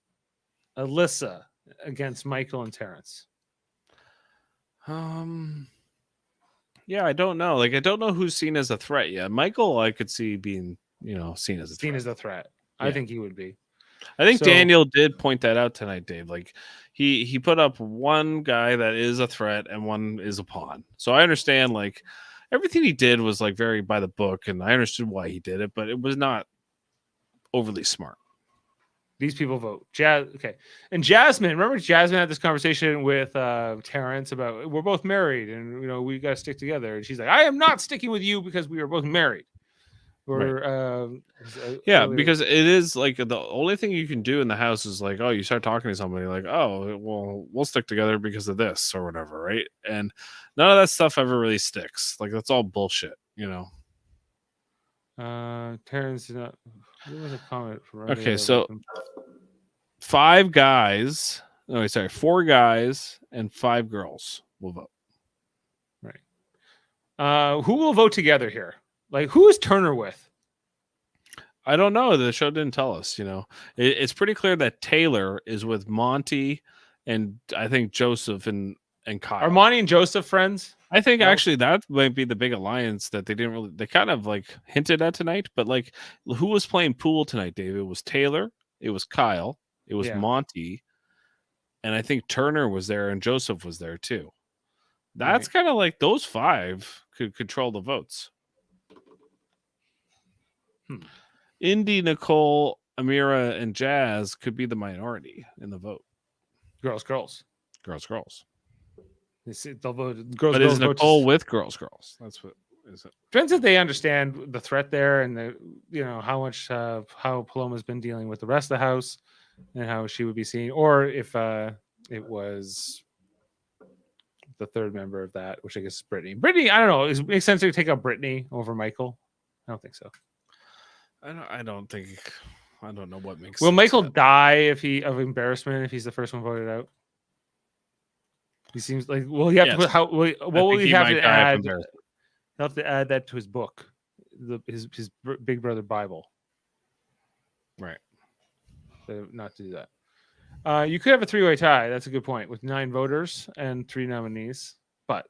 Alyssa against Michael and Terrence? Yeah, I don't know. Like, I don't know who's seen as a threat yet. Michael, I could see being, seen as a threat. Seen as a threat. I think he would be. I think So- Daniel did point that out tonight, Dave. Like, he put up one guy that is a threat and one is a pawn. So I understand, like, everything he did was, like, very by the book, and I understood why he did it, but it was not overly smart. These people vote. Okay. And Jasmine, remember Jasmine had this conversation with Terrence about we're both married and we got to stick together. And she's like, I am not sticking with you because we are both married. Yeah, because it is like the only thing you can do in the house is like, oh, you start talking to somebody like, oh, well, we'll stick together because of this or whatever, right? And none of that stuff ever really sticks. Like that's all bullshit, Terrence did not. There was a comment from Okay, so 4 guys and 5 girls will vote. Right. Who will vote together here? Like, who is Turner with? I don't know. The show didn't tell us. It's pretty clear that Taylor is with Monty and I think Joseph and Kyle. Are Monty and Joseph friends? I think actually that might be the big alliance that they kind of like hinted at tonight. But like, who was playing pool tonight, Dave? It was Taylor, it was Kyle, it was Monty, and I think Turner was there and Joseph was there too. That's kind of like those 5 could control the votes. Indy, Nicole, Amira, and Jazz could be the minority in the vote. Girls. They'll vote. Girls. But is Nicole with girls? That's what is it. Depends if they understand the threat there and how much how Paloma's been dealing with the rest of the house and how she would be seen, or if it was the third member of that, which I guess is Brittany. Brittany, I don't know. It makes sense to take out Brittany over Michael. I don't think so. I don't think I don't know what makes. Will sense Michael yet. die of embarrassment if he's the first one voted out? He seems like. Well, you have to Yes. put what I will think he he have might to die of add? embarrassment. He'll have to add that to his book, his Big Brother Bible. Right. Not to do that. You could have a 3-way tie. That's a good point with 9 voters and 3 nominees. But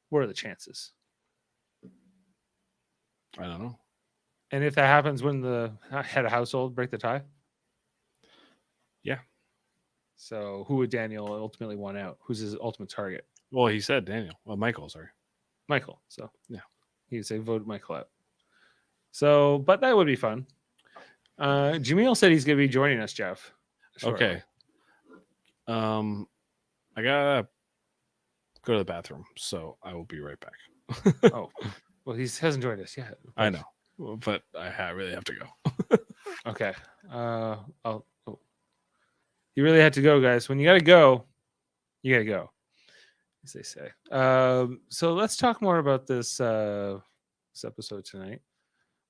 what are the chances? I don't know. And if that happens, when the head of household break the tie? Yeah. So who would Daniel ultimately want out? Who's his ultimate target? Well, he said Daniel. Well, Michael, sorry. Michael. So Yeah. He'd say vote Michael out. So, but that would be fun. Jaemeel said he's going to be joining us, Jeff. shortly. Okay. I gotta go to the bathroom, so I will be right back. Oh, well, he hasn't joined us yet. I know, but I really have to go. Okay. You really had to go, guys. When you got to go, you got to go, as they say. So let's talk more about this episode tonight.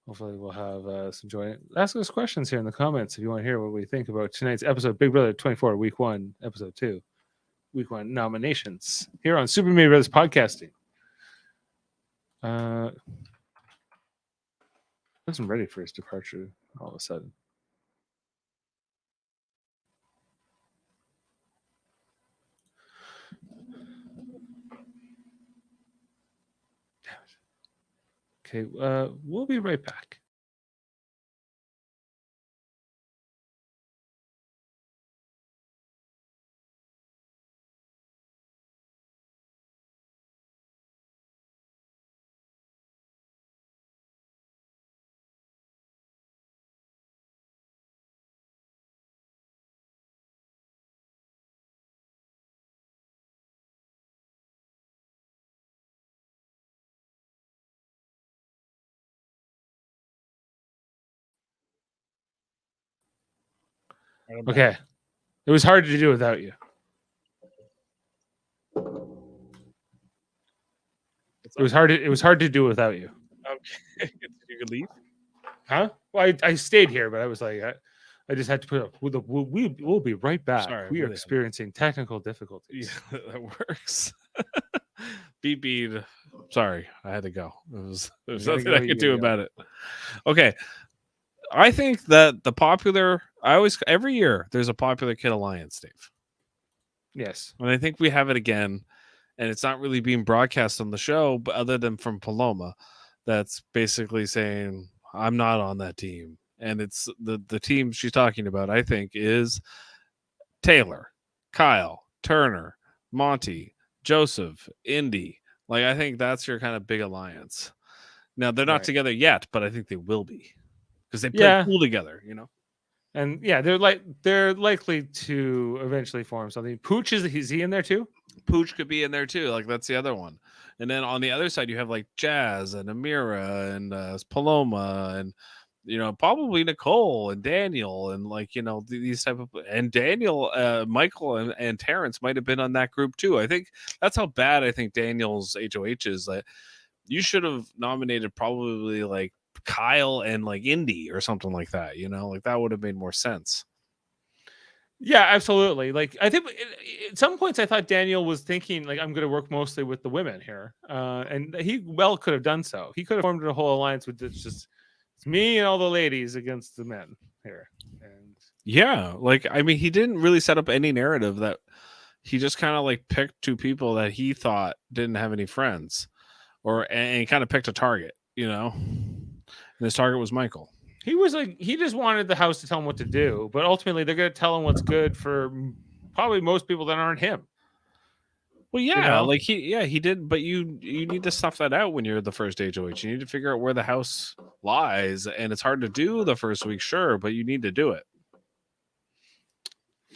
Hopefully, we'll have some joy. Ask us questions here in the comments if you want to hear what we think about tonight's episode, Big Brother 24, Week 1, Episode 2, Week 1 nominations here on Super Mario Brothers Podcasting. I wasn't ready for his departure all of a sudden. Okay, we'll be right back. Okay. It was hard to do without you. It was hard to do without you. Okay, you could leave. Huh? Well, I stayed here, but I was like, I just had to put up. We'll be right back. Sorry, we are really. experiencing technical difficulties. Yeah, that works. Beep. Sorry, I had to go. There's gotta nothing go, I you could gotta do go. about it. Okay. I think that every year there's a popular kid alliance, Dave. Yes. And I think we have it again. And it's not really being broadcast on the show, but other than from Paloma, that's basically saying, I'm not on that team. And it's the team she's talking about, I think, is Taylor, Kyle, Turner, Monty, Joseph, Indy. Like, I think that's your kind of big alliance. Now, they're not Right. together yet, but I think they will be because they play cool together, you know? And yeah, they're likely to eventually form something. Pooch is he in there too? Pooch could be in there too. Like, that's the other one. And then on the other side, you have like Jazz and Amira and Paloma and, you know, probably Nicole and Daniel and like, you know, these type of, and Daniel, Michael and Terrence might have been on that group too. I think that's how bad I think Daniel's HOH is. Like, you should have nominated probably like Kyle and like Indy or something like that, you know, like that would have made more sense. Yeah, absolutely. Like, I think at some points I thought Daniel was thinking like, I'm going to work mostly with the women here, and he well could have done so. He could have formed a whole alliance with it's me and all the ladies against the men here. And yeah, like I mean, he didn't really set up any narrative. That he just kind of like picked 2 people that he thought didn't have any friends, and he kind of picked a target, you know. And his target was Michael. he was like, he just wanted the house to tell him what to do, but ultimately they're going to tell him what's good for probably most people that aren't him. Well, yeah, You know? like he did, but you need to stuff that out when you're the first HOH. You need to figure out where the house lies, and it's hard to do the first week, sure, but you need to do it.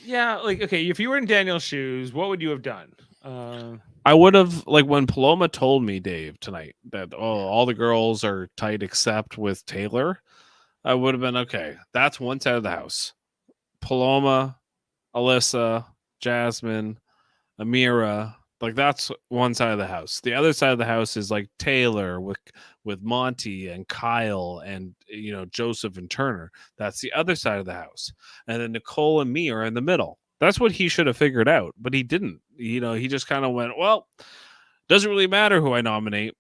Yeah, like, okay, if you were in Daniel's shoes, what would you have done? I would have, like, when Paloma told me, Dave, tonight that all the girls are tight except with Taylor, I would have been okay. That's one side of the house. Paloma, Alyssa, Jasmine, Amira, Like that's one side of the house. The other side of the house is like Taylor with Monty and Kyle and Joseph and Turner. That's the other side of the house. And then Nicole and me are in the middle. That's what he should have figured out, but he didn't. He just kind of went, well, doesn't really matter who I nominate.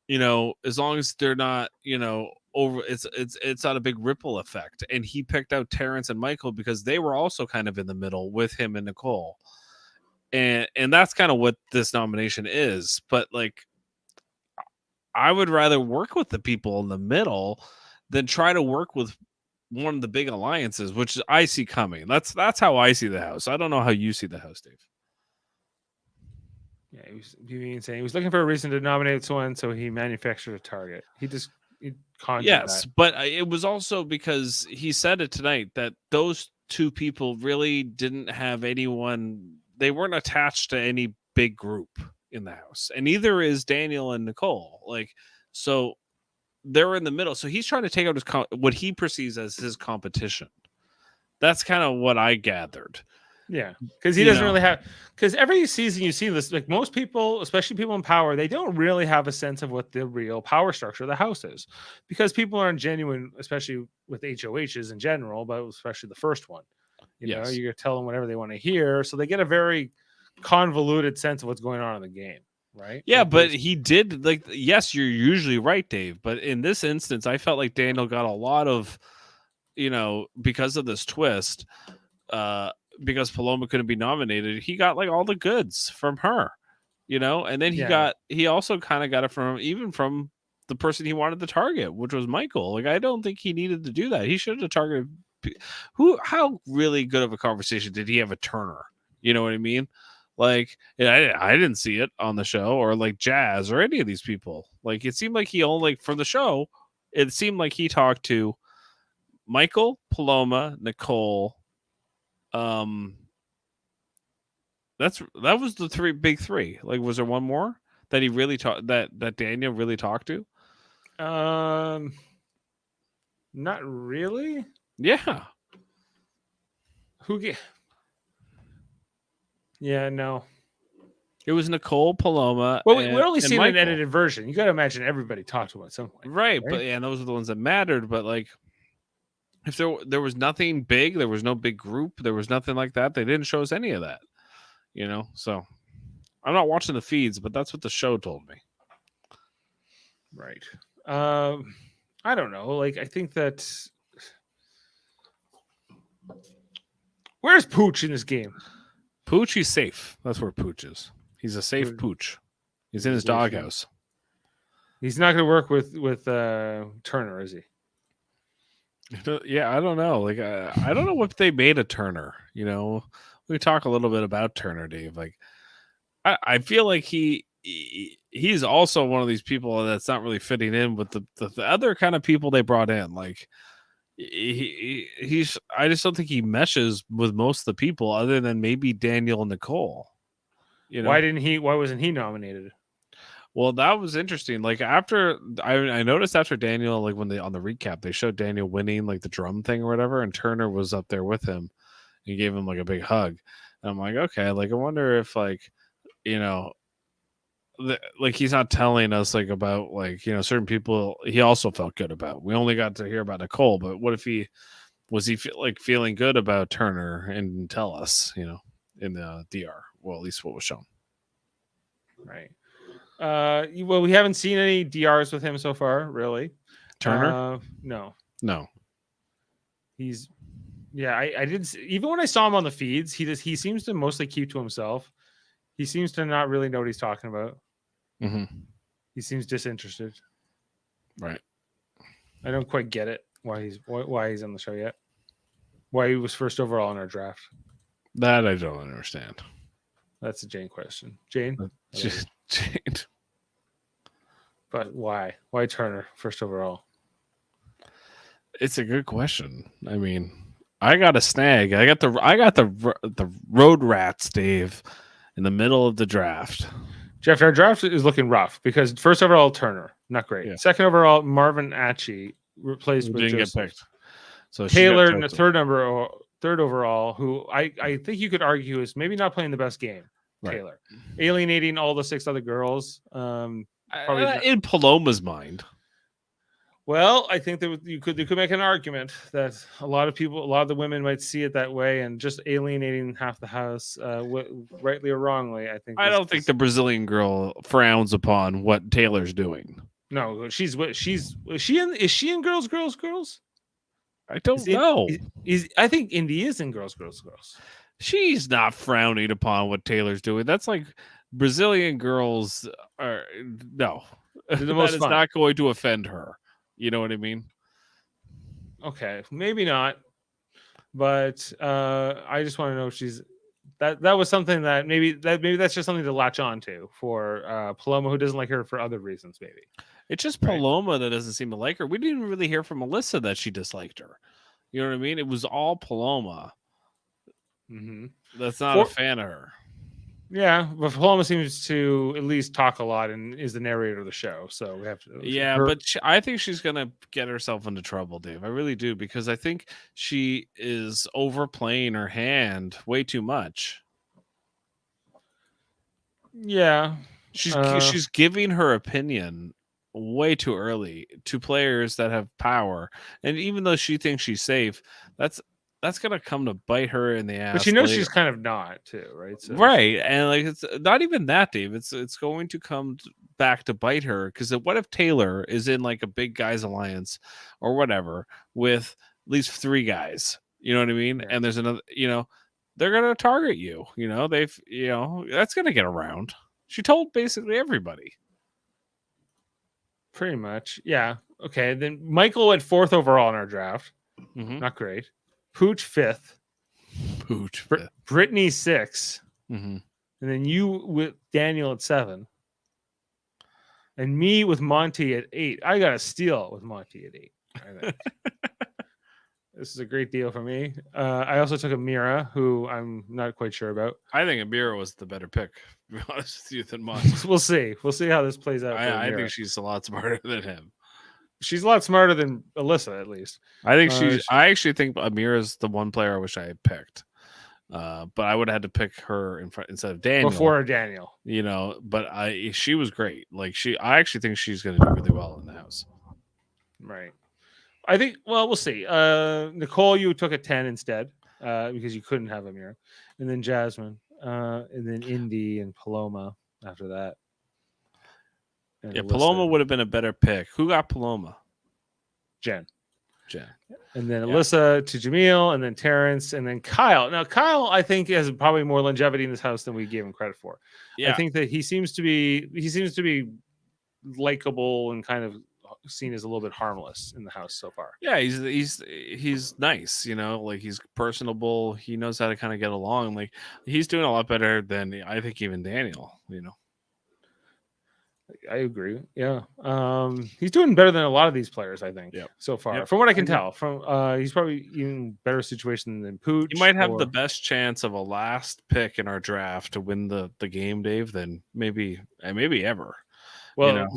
As long as they're not, over it's not a big ripple effect. And he picked out Terrence and Michael because they were also kind of in the middle with him and Nicole. And that's kind of what this nomination is. But like, I would rather work with the people in the middle than try to work with one of the big alliances, which I see coming. That's how I see the house. I don't know how you see the house, Dave. Yeah, he was looking for a reason to nominate someone, so he manufactured a target. He conjured yes, that. But it was also because he said it tonight that those two people really didn't have anyone. They weren't attached to any big group in the house, and neither is Daniel and Nicole. Like, so they're in the middle. So he's trying to take out what he perceives as his competition. That's kind of what I gathered. Yeah, because he doesn't really have. Because every season you see this, like most people, especially people in power, they don't really have a sense of what the real power structure of the house is, because people aren't genuine, especially with HOHs in general, but especially the first one. You know, you tell them whatever they want to hear, so they get a very convoluted sense of what's going on in the game, right? Yeah, like but he did like. Yes, you're usually right, Dave. But in this instance, I felt like Daniel got a lot of, because of this twist, because Paloma couldn't be nominated, he got like all the goods from her, and then he also kind of got it from the person he wanted to target, which was Michael. Like, I don't think he needed to do that. He should have targeted how really good of a conversation did he have with Turner? You know what I mean? Like, I didn't see it on the show, or like Jazz or any of these people. Like, it seemed like he only, from the show, it seemed like he talked to Michael, Paloma, Nicole. That was the big three. Like, was there one more that he really talked that Daniel really talked to? Not really. Yeah. Yeah, no. It was Nicole, Paloma. Well, we're only seeing Michael. an edited version. You got to imagine everybody talked to him at some point, right? But yeah, those are the ones that mattered. But like, if there was nothing big, there was no big group, there was nothing like that. They didn't show us any of that, So I'm not watching the feeds, but that's what the show told me. Right. I don't know. Like, I think that where's Pooch in this game? Pooch, he's safe. That's where Pooch is. He's a safe Pooch. He's in his doghouse. He's not going to work with Turner, is he? Yeah, I don't know. Like, I don't know what they made of Turner. We talk a little bit about Turner, Dave. Like, I feel like he's also one of these people that's not really fitting in with the other kind of people they brought in. Like, he's I just don't think he meshes with most of the people other than maybe Daniel and Nicole. Why wasn't he nominated? Well, that was interesting. Like, after I noticed after Daniel, like when on the recap, they showed Daniel winning like the drum thing or whatever, and Turner was up there with him and gave him like a big hug. And I'm like, okay, like I wonder if like, like he's not telling us like about like, certain people he also felt good about. We only got to hear about Nicole, but what if he feeling good about Turner and didn't tell us, in the DR? Well, at least what was shown. Right. Well, we haven't seen any DRs with him so far, really. Turner? No. He's I did see, even when I saw him on the feeds, he seems to mostly keep to himself. He seems to not really know what he's talking about. Mm-hmm. He seems disinterested. Right. I don't quite get it why he's on the show yet. Why he was first overall in our draft. That I don't understand. That's a Jane question. Jane? Just Jane. But why? Why Turner first overall? It's a good question. I mean, I got a snag. I got the road rats, Dave, in the middle of the draft. Jeff, our draft is looking rough because first overall Turner, not great. Yeah. Second overall Marvin Atchie replaced with didn't Joseph. Get picked. So Taylor in the third overall, who I think you could argue is maybe not playing the best game. Right. Taylor, alienating all the 6 other girls. Probably not- in Paloma's mind. Well, I think that you could make an argument that a lot of the women might see it that way, and just alienating half the house, rightly or wrongly, I think. I don't think the Brazilian girl frowns upon what Taylor's doing. No, is she in Girls? I don't know. I think Indy is in Girls. She's not frowning upon what Taylor's doing. That's like Brazilian girls are no. They're the That most is fun. not going to offend her. You know what I mean? Okay, maybe not, but I just want to know if she's that was something that maybe that's just something to latch on to for Paloma, who doesn't like her for other reasons. Maybe It's just Right. Paloma that doesn't seem to like her. We didn't even really hear from Melissa that she disliked her. You know what I mean? It was all Paloma that's not a fan of her. Yeah, but Paloma seems to at least talk a lot and is the narrator of the show, so we have to. Yeah, but I think she's gonna get herself into trouble, Dave. I really do, because I think she is overplaying her hand way too much. Yeah, She's giving her opinion way too early to players that have power, and even though she thinks she's safe, that's gonna come to bite her in the ass. but she knows later. she's kind of not too, right? So Right, and like it's not even that, Dave. It's going to come back to bite her, because what if Taylor is in like a big guys alliance or whatever with at least 3 guys? You know what I mean? Yeah. And there's another. They're gonna target you. That's gonna get around. She told basically everybody. pretty much. Yeah. Okay. Then Michael went 4th overall in our draft. Mm-hmm. Not great. Pooch 5th. Pooch. Brittany 6th. Mm-hmm. And then you with Daniel at 7. And me with Monty at 8. I got a steal with Monty at 8. I think. This is a great deal for me. I also took Amira, who I'm not quite sure about. I think Amira was the better pick, to be honest with you, than Monty. We'll see. We'll see how this plays out. I think she's a lot smarter than him. She's a lot smarter than Alyssa, at least. I think I actually think Amira's the one player I wish I had picked. But I would have had to pick her instead of Daniel. Before Daniel. But she was great. I actually think she's going to do really well in the house. Right. I think, well, we'll see. Nicole, you took a 10 instead because you couldn't have Amira. And then Jasmine. And then Indy and Paloma after that. And Yeah, Alyssa. Paloma would have been a better pick. Who got Paloma? Jen. And then Yeah. Alyssa to Jaemeel, and then Terrence, and then Kyle. Now, Kyle, I think, has probably more longevity in this house than we gave him credit for. Yeah. I think that he seems to be likable and kind of seen as a little bit harmless in the house so far. Yeah, he's nice, he's personable. He knows how to kind of get along. Like, he's doing a lot better than I think even Daniel, I agree. Yeah. He's doing better than a lot of these players, I think, so far. Yep. From what I can tell. He's probably in better situation than Pooch. He might have the best chance of a last pick in our draft to win the game, Dave, than maybe ever. Well,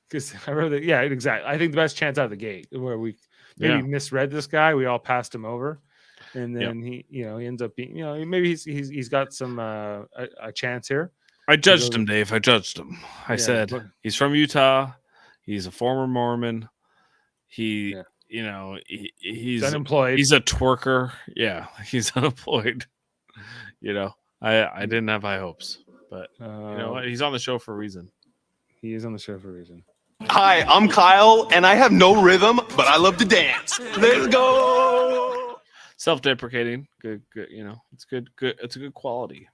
because I remember that, yeah, exactly. I think the best chance out of the gate where we maybe misread this guy, we all passed him over, and then he ends up being, maybe he's got some a chance here. I judged him, Dave. I judged him. I said he's from Utah. He's a former Mormon. He's unemployed. He's a twerker. Yeah, he's unemployed. I didn't have high hopes, but you know what? He's on the show for a reason. He is on the show for a reason. Hi, I'm Kyle, and I have no rhythm, but I love to dance. Let's go. Self-deprecating. Good. It's good. Good. It's a good quality.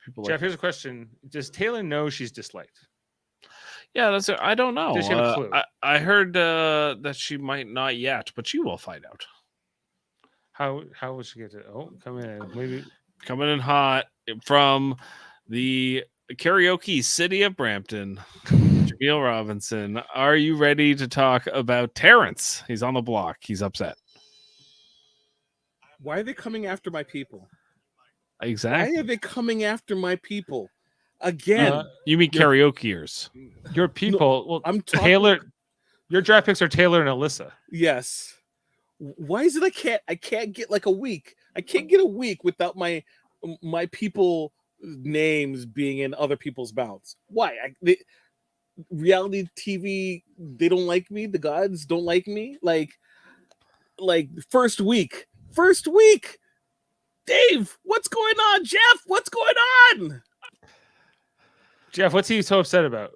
People Jeff, here's a question: does Taylor know she's disliked? Yeah, I don't know. Does she have a clue? I heard that she might not yet, but she will find out. How will she get to? Come in, maybe coming in hot from the karaoke city of Brampton. Jaemeel Robinson, are you ready to talk about Terrence? He's on the block. He's upset. Why are they coming after my people? Exactly. Why are they coming after my people? Again. You mean karaokeers? Your people. No, well, I'm talking, Taylor. Your draft picks are Taylor and Alyssa. Yes. Why is it I can't get like a week? I can't get a week without my people names being in other people's mouths. Why? Reality TV, they don't like me. The gods don't like me. Like first week. Dave, what's going on? Jeff, what's going on? Jeff, what's he so upset about?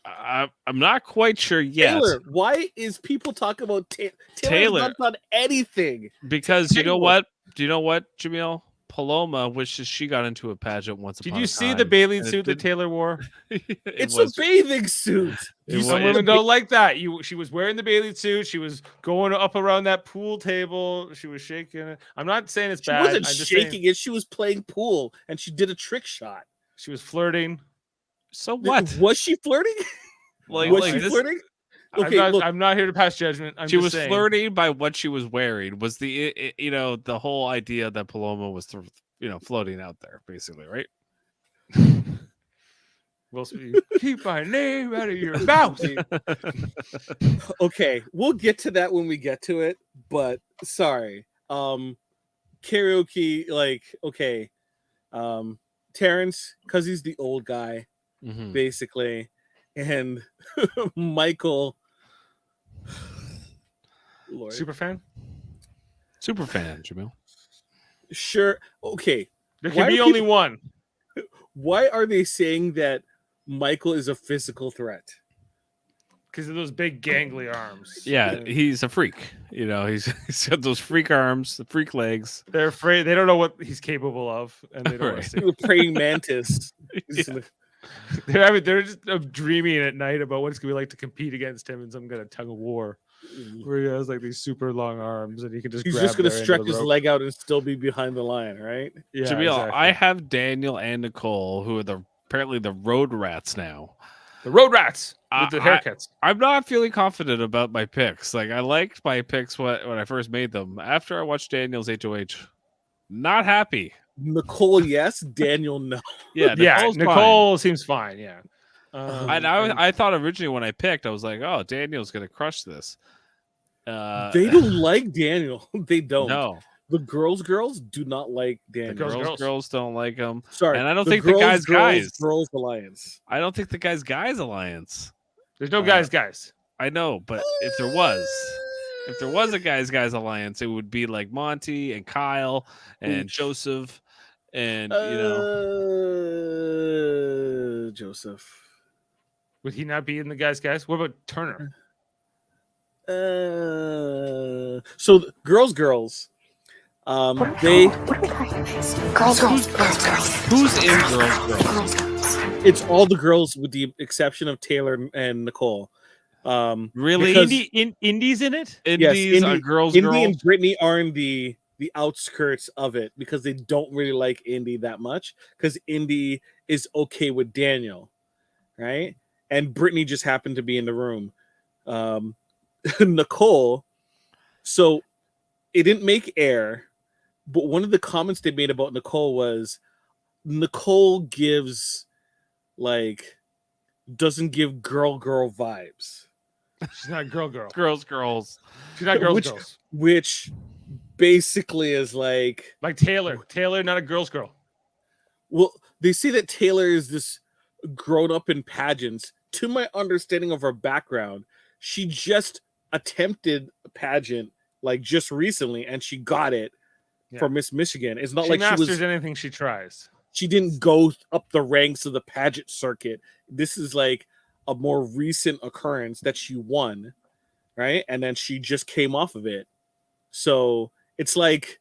I'm not quite sure yet. Taylor, why is people talking about Taylor? Taylor. Taylor's not done anything. Because you know what? Do you know what, Jaemeel? Paloma wishes she got into a pageant once upon a time. Did you see the bathing and it suit that didn't- Taylor wore? It's a bathing suit. Some women don't like that. She was wearing the bathing suit. She was going up around that pool table. She was shaking it. I'm not saying it's She bad. wasn't I'm just shaking saying it. She was playing pool, and she did a trick shot. she was flirting. So what? Was she flirting? Like, Was like she this- flirting? Okay, I'm not, look, I'm not here to pass judgment. I'm she just was saying. flirting by what she was wearing. Was the whole idea that Paloma was floating out there, basically, right? Will Smith, keep my name out of your mouth. okay, we'll get to that when we get to it. But sorry, karaoke, like, okay, Terrence, because he's the old guy, Mhm. basically, and Michael, Lord, Super fan? Super fan, Jaemeel. sure, okay. There Why can be are only people- one. Why are they saying that Michael is a physical threat? Because of those big gangly arms. Yeah, he's a freak. He's got those freak arms, the freak legs. They're afraid. They don't know what he's capable of, and they don't want Right. to see. The praying mantis. He's Yeah. They're just dreaming at night about what it's gonna be like to compete against him in some kind of tug of war, where he has like these super long arms and he can just. He's grab just gonna their end of stretch the his rope. leg out and still be behind the line, right? Yeah, Jaemeel, exactly. I have Daniel and Nicole, who are apparently the road rats now. the road rats with the I- haircuts. I'm not feeling confident about my picks. Like, I liked my picks when I first made them. After I watched Daniel's HOH, not happy. Nicole, yes. Daniel, no. Yeah, Nicole's fine. Nicole seems fine. Yeah. And I thought originally when I picked, I was like, "Oh, Daniel's gonna crush this." They don't like Daniel. They don't. No, The girls do not like Daniel. girls don't like him. Sorry, and I don't think the guy's Girls Alliance. I don't think the guy's alliance. There's no guys. I know, but if there was a guys alliance, it would be like Monty and Kyle and Joseph, and Joseph. Would he not be in the guys? What about Turner? So girls. They What are we talking about? Girls. who's in girls? it's all the girls with the exception of Taylor and Nicole. Really? because- Indy's in it. Indies are Indy- girls. Indy and Brittany are in the outskirts of it because they don't really like Indy that much because Indy is okay with Daniel, right? And Brittany just happened to be in the room. Nicole, so it didn't make air, but one of the comments they made about Nicole was Nicole doesn't give girl vibes. She's not girl. girls. She's not girls. Which basically is like, Taylor. Taylor, not a girl. well, they say that Taylor is this grown up in pageants. To my understanding of her background, she just attempted a pageant like just recently and she got it for Miss Michigan. It's not She like masters anything she tries. she didn't go up the ranks of the pageant circuit. This is like a more recent occurrence that she won, right? And then she just came off of it. So it's like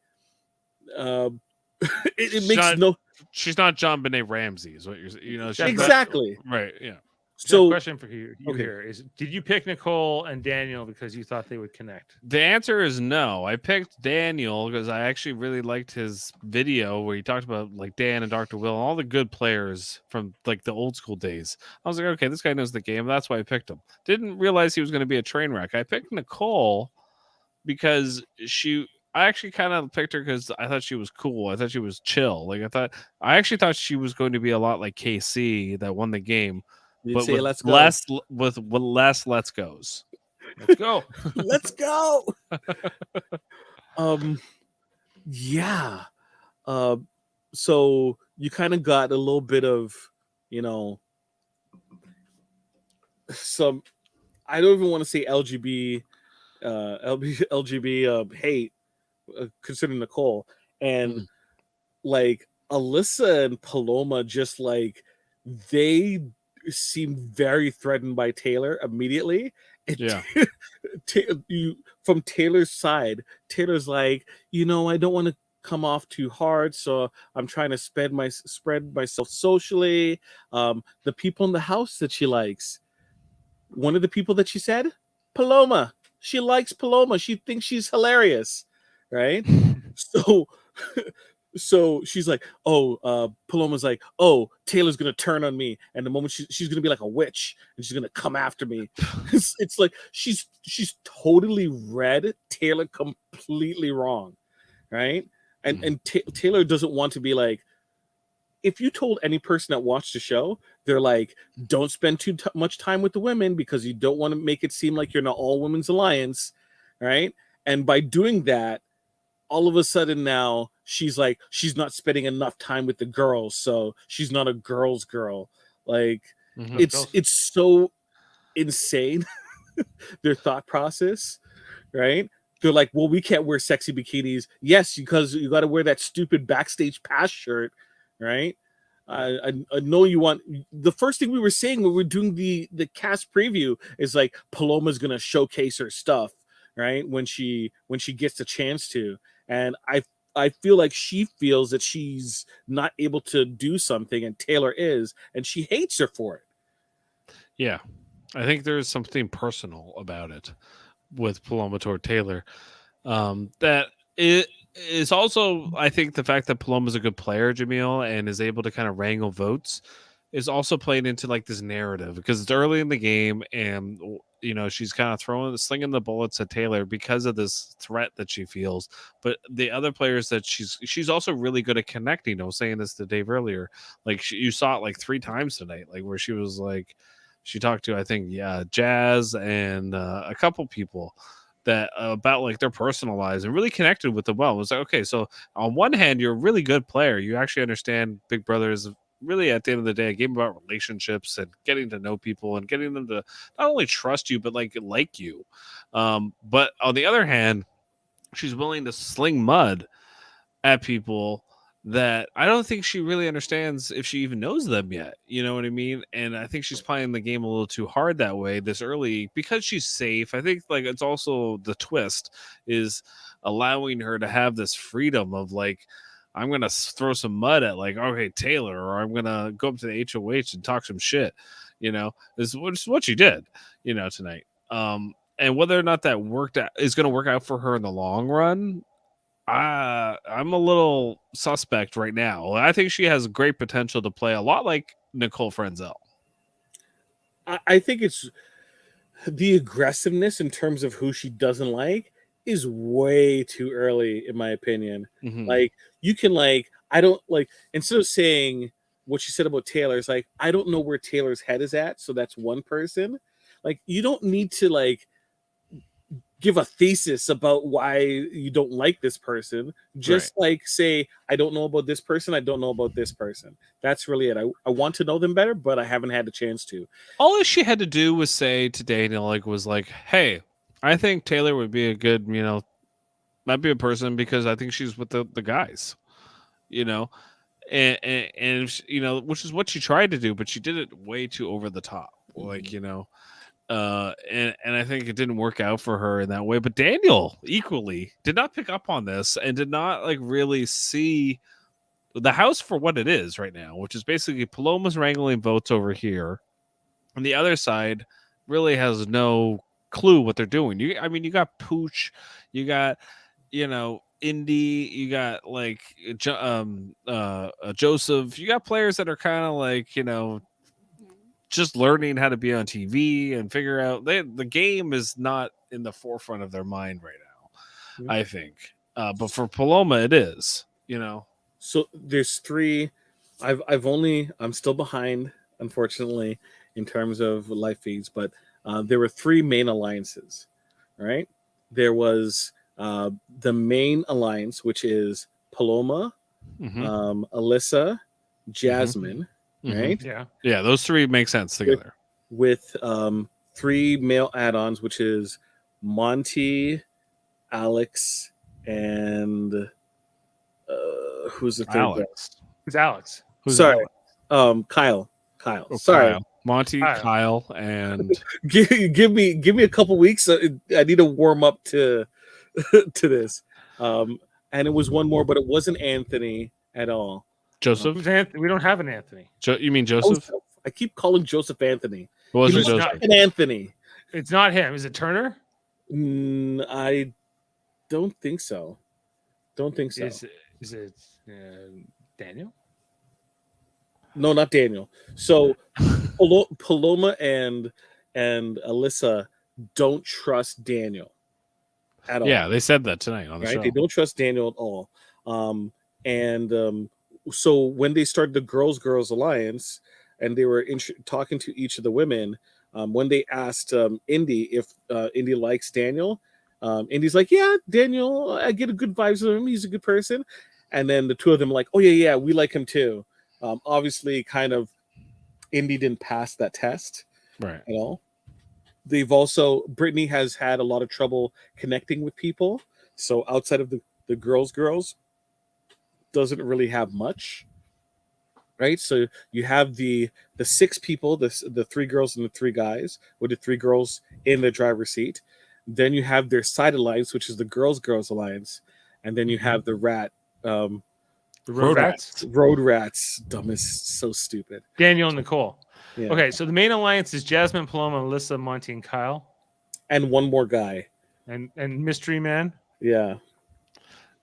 it makes no She's not John Benet Ramsey, is what she's exactly right. Yeah. so question for you okay. here is: did you pick Nicole and Daniel because you thought they would connect? The answer is no. I picked Daniel because I actually really liked his video where he talked about like Dan and Dr. Will and all the good players from like the old school days. I was like, okay, this guy knows the game. That's why I picked him. Didn't realize he was going to be a train wreck. I picked Nicole because I actually kind of picked her because I thought she was cool. I thought she was chill. I actually thought she was going to be a lot like KC that won the game. But With let's go. less let's goes. Let's go. Let's go. Yeah. so you kind of got a little bit of, you know, some, I don't even want to say LGB hate considering Nicole, and like Alyssa and Paloma just like they seem very threatened by Taylor immediately. And Yeah. From Taylor's side, Taylor's like, you know, I don't want to come off too hard, so I'm trying to spread myself socially. The people in the house that she likes, one of the people that she said, Paloma. She likes Paloma. She thinks she's hilarious, right? So so she's like, oh, Paloma's like, oh, Taylor's gonna turn on me, and the moment she's gonna be like a witch, and she's gonna come after me. It's like she's totally read Taylor completely wrong, right? And Taylor doesn't want to be like. If you told any person that watched the show, they're like, don't spend too much time with the women because you don't want to make it seem like you're in an all women's alliance, right? And by doing that, all of a sudden now she's like, she's not spending enough time with the girls, so she's not a girl's girl. Like it's so insane their thought process, right? They're like, well, we can't wear sexy bikinis. Yes, because you got to wear that stupid backstage pass shirt, right? I know you want. The first thing we were saying when we were doing the cast preview is like Paloma's gonna showcase her stuff, right? When she gets the chance to, and I feel like she feels that she's not able to do something, and Taylor is, and she hates her for it. Yeah, I think there's something personal about it with Paloma toward Taylor. That it is also, I think, the fact that Paloma's a good player, Jaemeel, and is able to kind of wrangle votes is also playing into like this narrative because it's early in the game, and you know she's kind of slinging the bullets at Taylor because of this threat that she feels. But the other players that she's also really good at connecting. I was saying this to Dave earlier, like you saw it like 3 times tonight, like where she was like, she talked to, I think, Jazz and a couple people that about like their personal lives and really connected with them well. It was like, okay, so on one hand, you're a really good player. You actually understand Big Brother is really, at the end of the day, a game about relationships and getting to know people and getting them to not only trust you, but like you. But on the other hand, she's willing to sling mud at people that I don't think she really understands if she even knows them yet. You know what I mean? And I think she's playing the game a little too hard that way this early because she's safe. I think like it's also the twist is allowing her to have this freedom of like, I'm going to throw some mud at like, okay, Taylor, or I'm going to go up to the HOH and talk some shit, you know, is what she did, you know, tonight. And whether or not that worked out is going to work out for her in the long run, I'm a little suspect right now. I think she has great potential to play a lot like Nicole Frenzel. I think it's the aggressiveness in terms of who she doesn't like is way too early, in my opinion. Mm-hmm. Like, you can like, I don't like, instead of saying what she said about Taylor, it's like, I don't know where Taylor's head is at. So that's one person. Like, you don't need to like give a thesis about why you don't like this person. Just like say, I don't know about this person. I don't know about this person. That's really it. I want to know them better, but I haven't had the chance to. All she had to do was say to Daniel, was like, hey, I think Taylor would be a good, might be a person because I think she's with the guys, and which is what she tried to do, but she did it way too over the top. Like, and I think it didn't work out for her in that way. But Daniel equally did not pick up on this and did not like really see the house for what it is right now, which is basically Paloma's wrangling votes over here, and the other side really has no clue what they're doing. You got Pooch, you got Indy, you got like Joseph, you got players that are kind of like just learning how to be on TV and figure out the game is not in the forefront of their mind right now. I think, but for Paloma, it is. So there's 3. I'm still behind, unfortunately, in terms of live feeds, but there were 3 main alliances. Right? There was the main alliance, which is Paloma, Alyssa, Jasmine, right? Yeah. Yeah, those three make sense together. With 3 male add-ons, which is Monty, Alex, and who's the third guy? Alex. Who's Alex? Who's Sorry, Alex? Kyle. Oh, Sorry, Kyle. Monty, Kyle, and give me a couple weeks. I need to warm up to to this. And it was one more, but it wasn't Anthony at all. Joseph. Who's Anthony? We don't have an Anthony. You mean Joseph? I keep calling Joseph Anthony. It wasn't He looks Joseph. like an Anthony. It's not him. Is it Turner? I don't think so. Is it Daniel? No, not Daniel. So Paloma and Alyssa don't trust Daniel at all. Yeah, they said that tonight on the show. They don't trust Daniel at all. So when they started the Girls Alliance and they were talking to each of the women, when they asked Indy if Indy likes Daniel, Indy's like, yeah, Daniel, I get a good vibes with him. He's a good person. And then the two of them are like, oh yeah, we like him too. Obviously, kind of, Indy didn't pass that test Right. at all. They've also, Brittany has had a lot of trouble connecting with people. So outside of the girls doesn't really have much, right? So you have the 6 people, the 3 girls and the 3 guys, with the 3 girls in the driver's seat. Then you have their side alliance, which is the Girls Alliance, and then you have the rat. The Road Rats? Road Rats. Dumb is so stupid. Daniel and Nicole. Yeah. Okay, so the main alliance is Jasmine, Paloma, Alyssa, Monty, and Kyle. And one more guy. And Mystery Man. Yeah.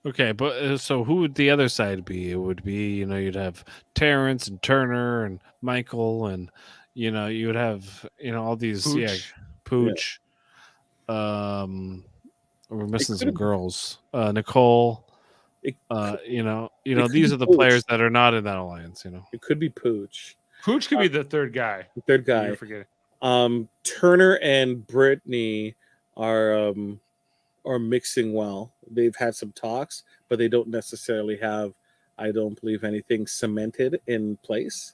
Okay, but so who would the other side be? It would be, you'd have Terrence and Turner and Michael, and you would have all these Pooch. We're missing some girls. Nicole. These are the players that are not in that alliance. It could be Pooch. Pooch could be the third guy. The third guy. I forget. Turner and Brittany are mixing well. They've had some talks, but they don't necessarily have, I don't believe, anything cemented in place.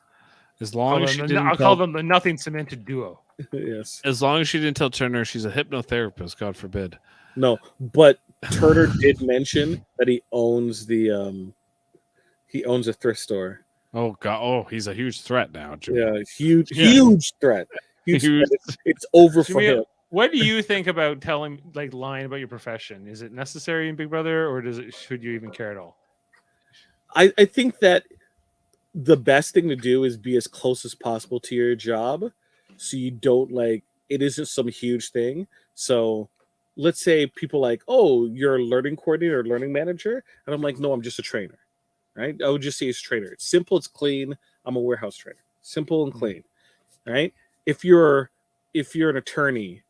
As long as I'll call them the nothing cemented duo. Yes. As long as she didn't tell Turner she's a hypnotherapist, God forbid. No, but Turner did mention that he owns a thrift store. Oh God! Oh, he's a huge threat now. Jimmy. Yeah, huge threat. Huge threat. It's over for him. What do you think about lying about your profession? Is it necessary in Big Brother, or should you even care at all? I think that the best thing to do is be as close as possible to your job, so you don't it isn't some huge thing. So let's say people oh, you're a learning coordinator or learning manager, and I'm like, no, I'm just a trainer, right? I would just say it's a trainer. It's simple, it's clean. I'm a warehouse trainer. Simple and clean, right? If you're an attorney,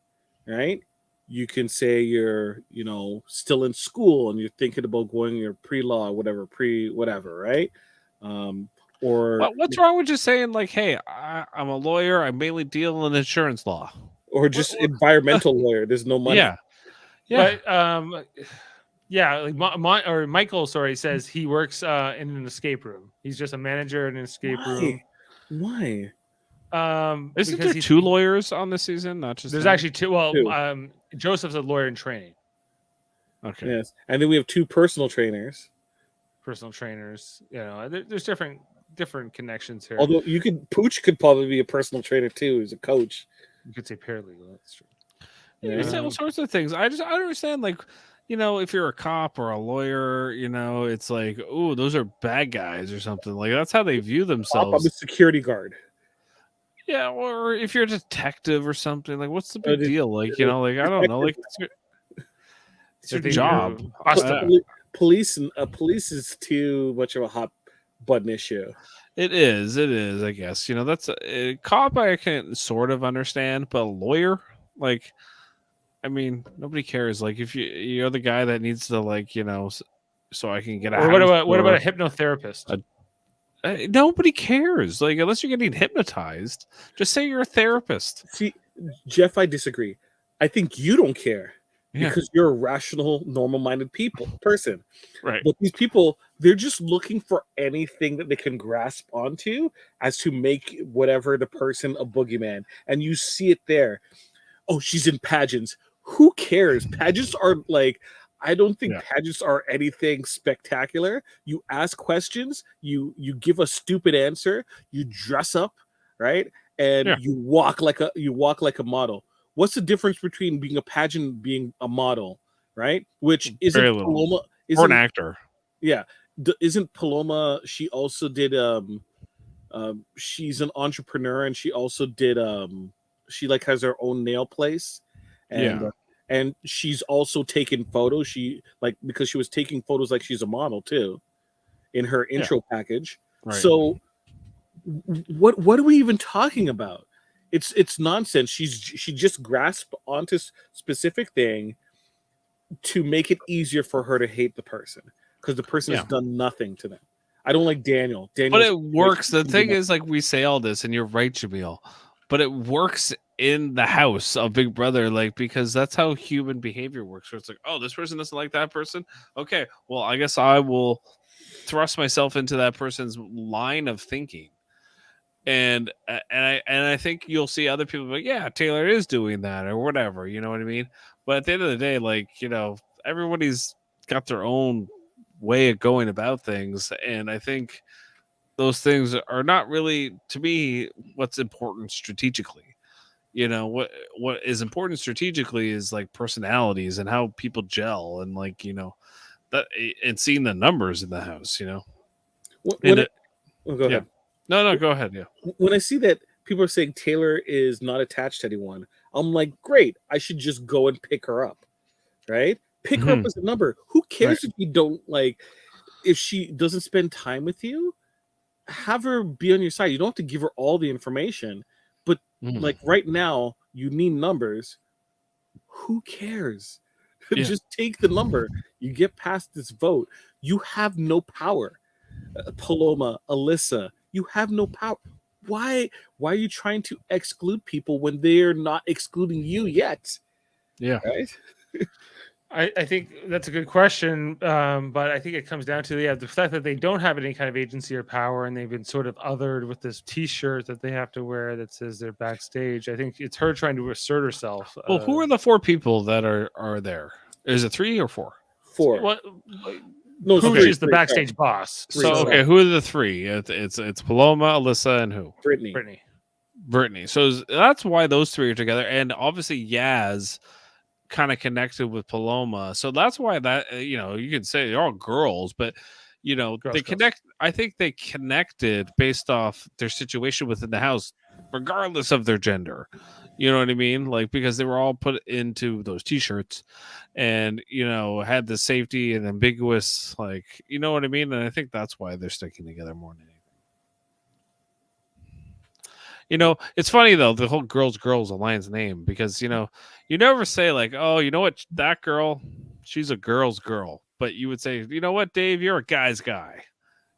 right, you can say you're still in school and you're thinking about going your pre-law, whatever, right? Or what's wrong with just saying hey, I'm a lawyer, I mainly deal in insurance law, or just environmental lawyer. There's no money. Yeah. But Michael, says he works in an escape room. He's just a manager in an escape room. Why? Isn't there 2 lawyers on this season? Not just there's one? actually 2. Well, 2. Joseph's a lawyer in training. Okay. Yes, and then we have 2 personal trainers. Personal trainers. There's different connections here. Although Pooch could probably be a personal trainer too, as a coach. You could say paralegal. That's true. You can say all sorts of things. I don't understand. If you're a cop or a lawyer, it's oh, those are bad guys or something. That's how they view themselves. I'm a security guard. Yeah, or if you're a detective or something, what's the big deal? I don't know. It's your job. Police is too much of a hot button issue. It is, I guess. That's a cop I can sort of understand, but a lawyer, nobody cares. If you're the guy that needs to so I can get out. What about a hypnotherapist? Nobody cares. Unless you're getting hypnotized, just say you're a therapist. See, Jeff, I disagree. I think you don't care Yeah. because you're a rational, normal-minded person. Right. But these people, they're just looking for anything that they can grasp onto as to make whatever the person a boogeyman. And you see it there. Oh, she's in pageants. Who cares? Pageants are like, I don't think Yeah. pageants are anything spectacular. You ask questions, you give a stupid answer, you dress up, right? And Yeah. you walk like a model. What's the difference between being a pageant and being a model, right? Which isn't Very little. Paloma, Or an isn't actor. yeah, isn't Paloma, she also did she's an entrepreneur, and she also did she like has her own nail place, and Yeah. and she's also taken photos. She like, because she was taking photos like she's a model too in her intro package. Right. So what are we even talking about? It's nonsense. She just grasped onto specific thing to make it easier for her to hate the person, because the person has done nothing to them. I don't like Daniel. But it works. The thing is, like, we say all this, and you're right, Jaemeel, but it works in the house of Big Brother, like, because that's how human behavior works. Where it's like, oh, this person doesn't like that person. Okay, well, I guess I will thrust myself into that person's line of thinking. And I think you'll see other people like, yeah, Taylor is doing that or whatever, you know what I mean? But at the end of the day, like, you know, everybody's got their own way of going about things, and I think those things are not really, to me, what's important strategically. You know, what is important strategically is like personalities and how people gel, and like, you know, that, and seeing the numbers in the house, you know. Go Yeah. ahead. No, go ahead. Yeah. When I see that people are saying Taylor is not attached to anyone, I'm like, great, I should just go and pick her up, right? Pick her up as a number. Who cares if you don't like, if she doesn't spend time with you? Have her be on your side. You don't have to give her all the information, but like right now, you need numbers. Who cares? Yeah. Just take the number. You get past this vote. You have no power. Paloma, Alyssa, you have no power. Why are you trying to exclude people when they're not excluding you yet? Yeah. Right? I think that's a good question, but I think it comes down to the fact that they don't have any kind of agency or power, and they've been sort of othered with this T-shirt that they have to wear that says they're backstage. I think it's her trying to assert herself. Well, who are the four people that are there? Is it 3 or 4? 4. What? No, Who three, is the backstage boss? So okay, who are the 3? It's Paloma, Alyssa, and who? Brittany. So that's why those 3 are together, and obviously Yaz kind of connected with Paloma, so that's why that, you know, you can say they're all girls, but you know, they connect. I think they connected based off their situation within the house, regardless of their gender. You know what I mean? Like, because they were all put into those T-shirts, and you know, had the safety and ambiguous, like, you know what I mean. And I think that's why they're sticking together more than anything. You know, it's funny though, the whole girls alliance name, because you know, you never say like, oh, you know what, that girl, she's a girl's girl, but you would say, you know what, Dave, you're a guy's guy,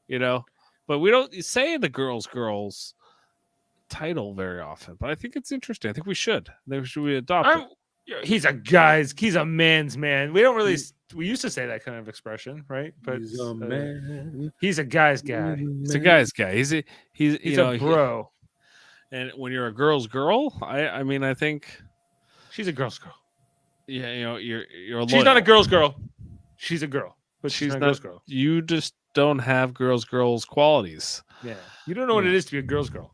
you know. But we don't say the girls title very often. But I think it's interesting. I think we should. We adopt it. He's a man's man. We don't really. We used to say that kind of expression, right? But he's a man. He's a guy's guy. He's a guy's guy. He's you know, a bro. And when you're a girl's girl, I mean, I think she's a girl's girl. Yeah, you know, you're loyal. She's not a girl's girl. She's a girl, but she's not a girl's girl. You just don't have girls qualities. Yeah, you don't know what it is to be a girl's girl.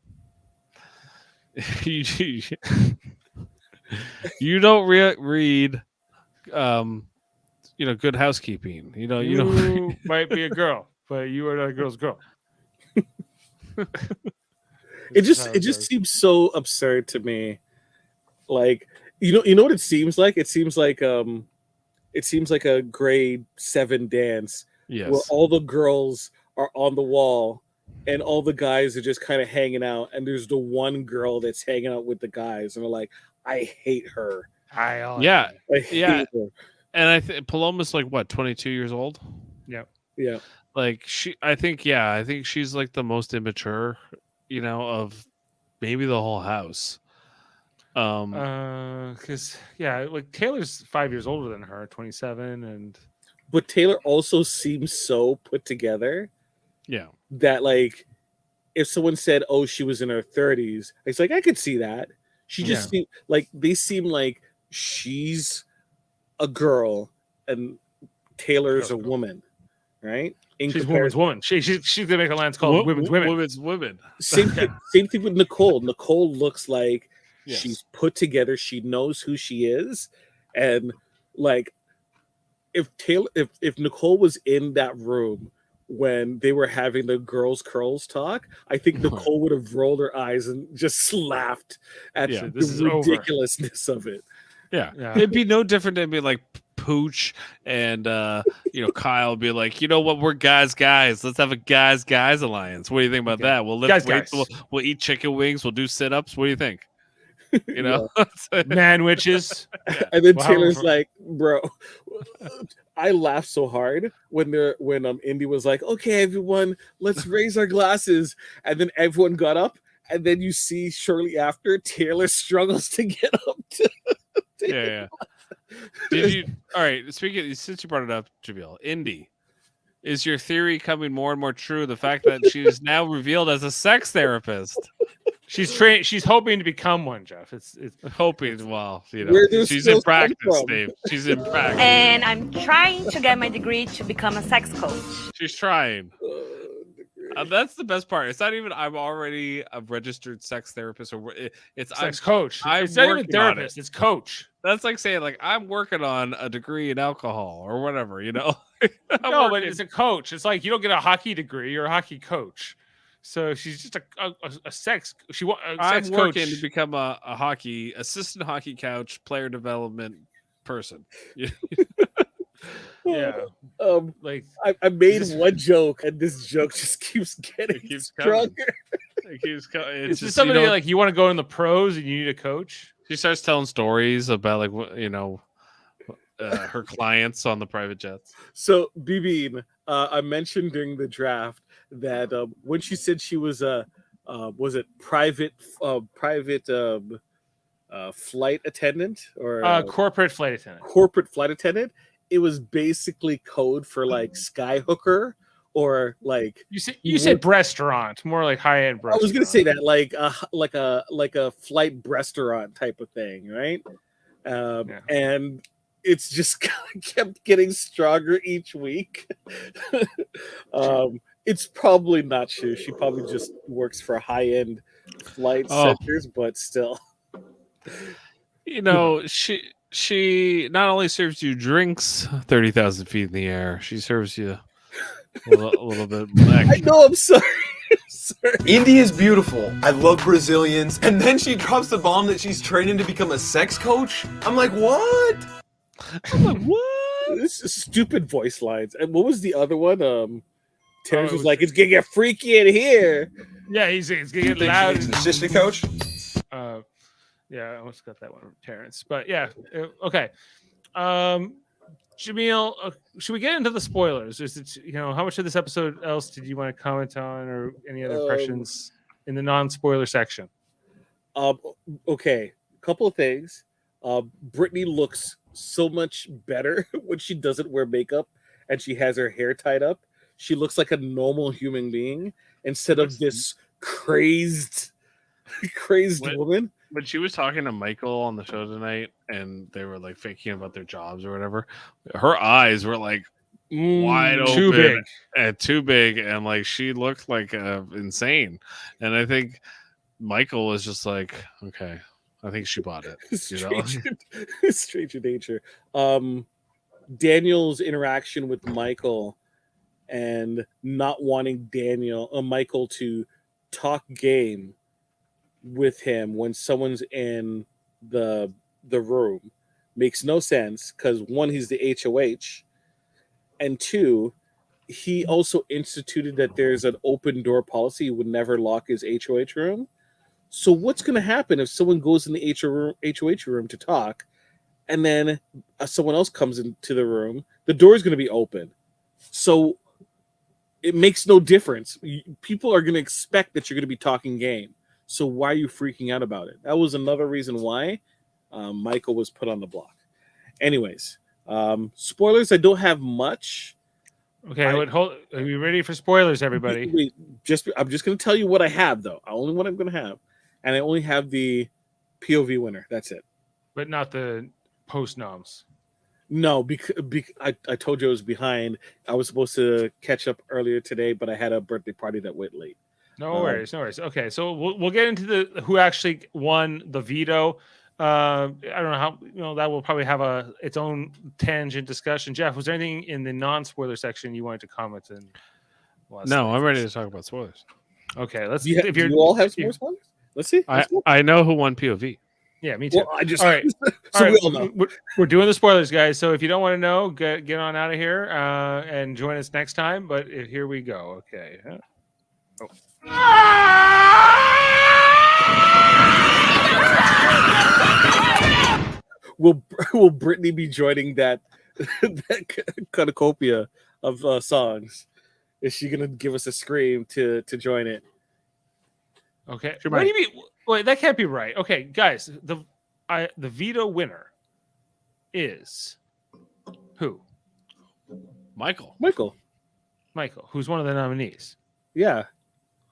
You don't read, you know, Good Housekeeping. You know, you might be a girl, but you are not a girl's girl. It just seems so absurd to me. Like, you know what it seems like? It seems like a grade 7 dance, yes, where all the girls are on the wall and all the guys are just kind of hanging out, and there's the one girl that's hanging out with the guys, and they're like, I hate her. I hate her. And I think Paloma's like what, 22 years old? Yeah. Like I think she's like the most immature, you know, of maybe the whole house. Because like Taylor's 5 years older than her, 27, and But Taylor also seems so put together Yeah. that, like, if someone said, "Oh, she was in her 30s," it's like I could see that. She just seem like they seem like she's a girl and Taylor's a woman, right? she's woman's woman. She's gonna make a lance called women's women. Women's women. Same thing with Nicole. Nicole looks like Yes. she's put together. She knows who she is, and like if Nicole was in that room when they were having the girls' curls talk, I think Nicole would have rolled her eyes and just laughed at Yeah, this is the over. ridiculousness of it. Yeah. Yeah. It'd be no different than be like Pooch and Kyle would be like, you know what, we're guys. Let's have a guys alliance. What do you think about that? We'll lift weights, we'll eat chicken wings, we'll do sit-ups. What do you think? You know, Man witches. And then Well, Taylor's like, bro, I laughed so hard when Indy was like, okay, everyone, let's raise our glasses. And then everyone got up. And then you see shortly after Taylor struggles to get up to yeah. Did you? All right. Speaking, since you brought it up, Jaemeel, Indy, is your theory coming more and more true? The fact that she is now revealed as a sex therapist. She's trained. She's hoping to become one, Jeff. It's Hoping. Well, Where do she's skills in come practice, from? Dave. She's in practice. And I'm trying to get my degree to become a sex coach. She's trying. That's the best part. It's not even I'm already a registered sex therapist, or it's sex coach. I'm It's not even working on therapist. It's coach. That's like saying like I'm working on a degree in alcohol or whatever, you know. No, but it's a coach. It's like you don't get a hockey degree. You're a hockey coach. So she's just a sex. I'm Sex working coach. to become a hockey assistant, hockey couch, player development person. Yeah. Like I made one joke, and this joke just keeps getting It keeps coming. stronger. It's is somebody like you want to go in the pros and you need a coach? she starts telling stories about like what her clients on the private jets. So, Bibine, I mentioned during the draft that when she said she was a private flight attendant or Corporate flight attendant. corporate flight attendant, it was basically code for like skyhooker or like You said restaurant, more like high end I restaurant. was gonna say that like a flight restaurant type of thing, right? And it's just kept getting stronger each week. It's probably not true. She probably just works for high end flight centers, but still. She not only serves you drinks 30,000 feet in the air, she serves you a little bit. I know. I'm sorry. Sorry. Indy is beautiful. I love Brazilians. And then she drops the bomb that she's training to become a sex coach. I'm like, what? What? This is stupid voice lines. And what was the other one? Terrence was like, "It's gonna get freaky in here." Yeah, he's gonna get Think she loud. needs an assistant coach? Yeah, I almost got that one from Terrence. But yeah, okay. Jaemeel, should we get into the spoilers? Is it, how much of this episode else did you want to comment on, or any other impressions in the non-spoiler section? Okay, couple of things. Brittany looks so much better when she doesn't wear makeup and she has her hair tied up. She looks like a normal human being instead of this crazed woman. When she was talking to Michael on the show tonight and they were like faking about their jobs or whatever, her eyes were like wide open too big, and like she looked like insane. And I think Michael was just like, okay, I think she bought it. Stranger nature. Daniel's interaction with Michael and not wanting Michael to talk game with him when someone's in the room makes no sense, because one, he's the HOH, and two, he also instituted that there's an open door policy. He would never lock his HOH room. So what's going to happen if someone goes in the HOH room to talk and then someone else comes into the room? The door is going to be open. So it makes no difference. People are going to expect that you're going to be talking game. So why are you freaking out about it? That was another reason why Michael was put on the block. Anyways, spoilers. I don't have much. Okay, hold. Are you ready for spoilers, everybody? Wait, I'm just going to tell you what I have, though. Only what I'm going to have, and I only have the POV winner. That's it. But not the post noms. No, because I told you I was behind. I was supposed to catch up earlier today, but I had a birthday party that went late. No worries, no worries. Okay, so we'll get into the who actually won the veto. I don't know how that will probably have its own tangent discussion. Jeff, was there anything in the non-spoiler section you wanted to comment in? No, I'm ready to talk about spoilers. Okay, let's. Do you all have some more spoilers? Let's see. I know who won POV. Yeah, me too. Well, I just all right. So all we right. all know. We're doing the spoilers, guys. So if you don't want to know, get on out of here and join us next time. But here we go. Okay. Will Brittany be joining that cornucopia of songs? Is she gonna give us a scream to join it? Okay. What do you mean? Wait, that can't be right. Okay, guys, the veto winner is who? Michael, who's one of the nominees. Yeah,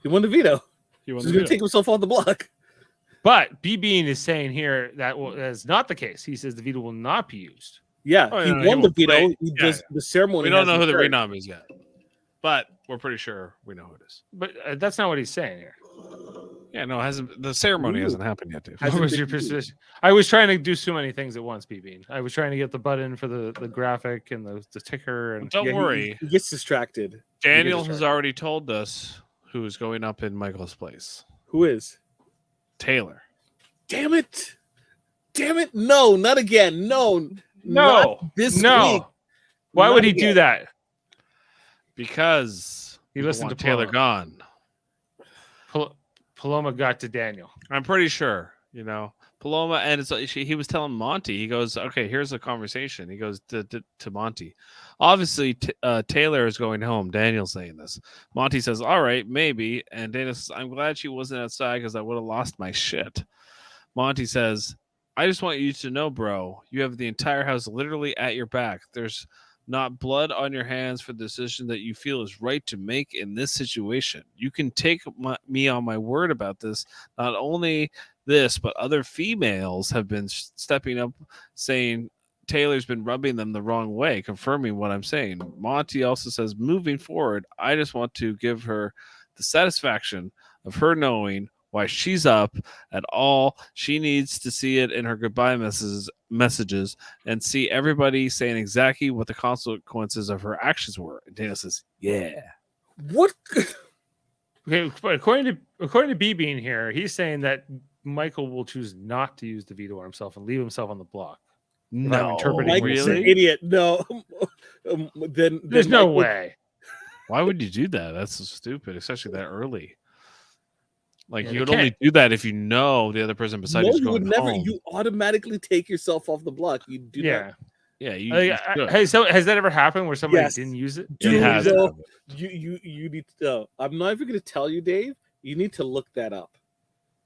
he won the veto. He's gonna take himself off the block. But B Bean is saying here that is not the case. He says the veto will not be used. Yeah, he won the veto. The ceremony. We don't know who the renom is yet, but we're pretty sure we know who it is. But that's not what he's saying here. Yeah, no, the ceremony hasn't happened yet, Dave. What was your position? I was trying to do so many things at once, B Bean. I was trying to get the button for the graphic and the ticker. And don't worry, he gets distracted. Daniel has already told us who is going up in Michael's place. Who is? Taylor. Damn it. No, not again. No. This week. Why would he do that? Because he listened to Taylor gone. Paloma got to Daniel. I'm pretty sure, Paloma, and he was telling Monty, he goes, okay, here's a conversation. He goes to Monty. Obviously, Taylor is going home. Daniel's saying this. Monty says, all right, maybe. And Daniel says, I'm glad she wasn't outside because I would have lost my shit. Monty says, I just want you to know, bro, you have the entire house literally at your back. There's not blood on your hands for the decision that you feel is right to make in this situation. You can take me on my word about this. Not only this, but other females have been stepping up saying Taylor's been rubbing them the wrong way, confirming what I'm saying. Monty also says, moving forward, I just want to give her the satisfaction of her knowing why she's up at all. She needs to see it in her goodbye messages and see everybody saying exactly what the consequences of her actions were. And Daniel says, yeah. What? Okay, according to B Bean here, he's saying that Michael will choose not to use the veto on himself and leave himself on the block. No, Michael's really? an idiot. No. Then there's no way. Why would you do that? That's so stupid, especially that early. Like, you would can't. only do that if you know the other person beside you is going home. You automatically take yourself off the block. You do that. Yeah. So has that ever happened where somebody didn't use it? You need to. I'm not even going to tell you, Dave. You need to look that up.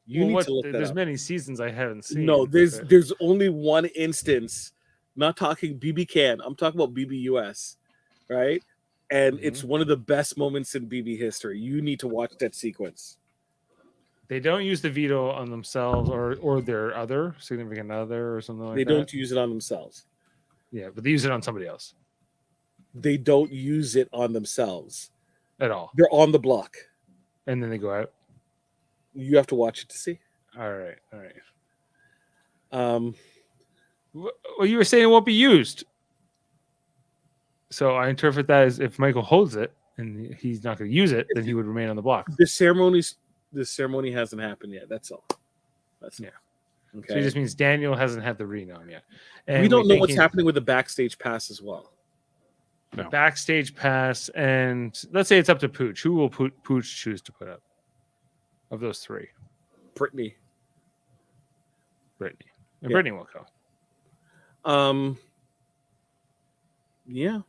There's many seasons I haven't seen. No, there's only one instance. Not talking BB Can. I'm talking about BBUS, right? And it's one of the best moments in BB history. You need to watch that sequence. They don't use the veto on themselves or their other significant other or something like that. They don't use it on themselves. Yeah, but they use it on somebody else. They don't use it on themselves at all. They're on the block. And then they go out. You have to watch it to see. All right. Well, you were saying it won't be used. So I interpret that as if Michael holds it and he's not going to use it, then he would remain on the block. The ceremony hasn't happened yet. That's all. Yeah. Okay. So it just means Daniel hasn't had the renom yet. And we don't know what's happening with the backstage pass as well. No. Backstage pass, and let's say it's up to Pooch. Who will Pooch choose to put up of those three? Brittany. And Brittany will go. Yeah.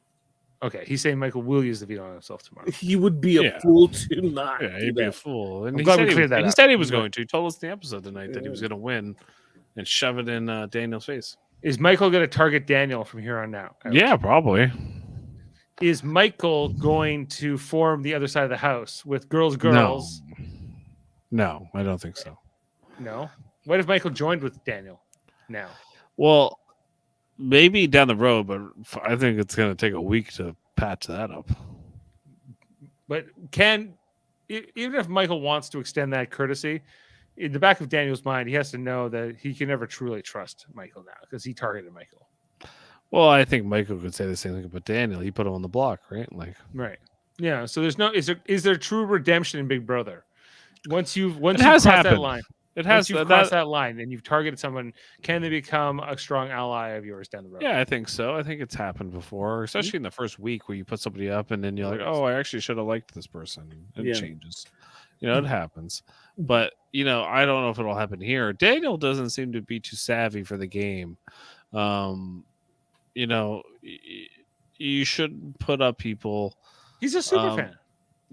Okay, he's saying Michael will use the veto on himself tomorrow. He would be a Yeah. fool to not. Yeah, do he'd be a that. fool. And I'm he glad said we he, cleared that he up. said he was But- going to. He told us in the episode tonight that he was going to win and shove it in Daniel's face. Is Michael going to target Daniel from here on out? Yeah, probably. Is Michael going to form the other side of the house with girls? No, I don't think so. No. What if Michael joined with Daniel now? Well, maybe down the road, but I think it's going to take a week to patch that up. But even if Michael wants to extend that courtesy, in the back of Daniel's mind, he has to know that he can never truly trust Michael now because he targeted Michael. Well, I think Michael could say the same thing about Daniel. He put him on the block, right? Like, Right. Yeah. So there's no is there true redemption in Big Brother? Once you've has crossed that happened. line. it Once has you've crossed that line and you've targeted someone, can they become a strong ally of yours down the road? Yeah, I think so. I think it's happened before, especially in the first week where you put somebody up and then you're like, oh, I actually should have liked this person. And Yeah. it changes. It happens. But, I don't know if it'll happen here. Daniel doesn't seem to be too savvy for the game. You shouldn't put up people. He's a super fan.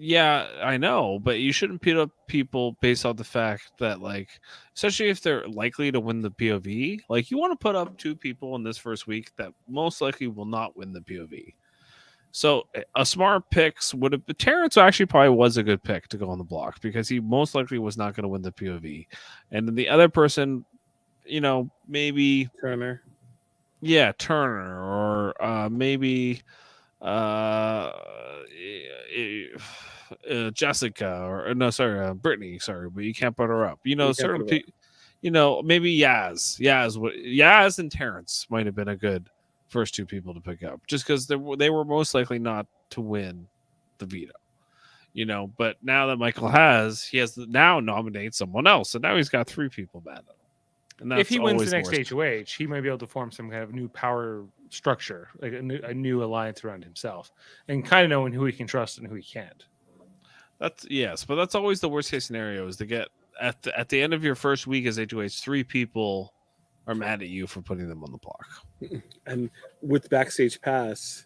Yeah, I know, but you shouldn't put up people based on the fact that, like, especially if they're likely to win the POV, like, you want to put up two people in this first week that most likely will not win the POV. So a smart picks would have. Terrence actually probably was a good pick to go on the block because he most likely was not going to win the POV, and then the other person, maybe Turner. yeah, Turner or maybe Jessica or no, sorry, Brittany. Sorry, but you can't put her up. Certain people. Maybe Yaz and Terrence might have been a good first two people to pick up, just because they were most likely not to win the veto. But now that Michael he has to now nominate someone else, and now he's got three people mad at him. And that's If he wins always the next worst. HOH, he might be able to form some kind of new power structure, like a new alliance around himself, and kind of knowing who he can trust and who he can't. But that's always the worst case scenario is to get at the end of your first week as HOH, three people are mad at you for putting them on the block. And with Backstage Pass,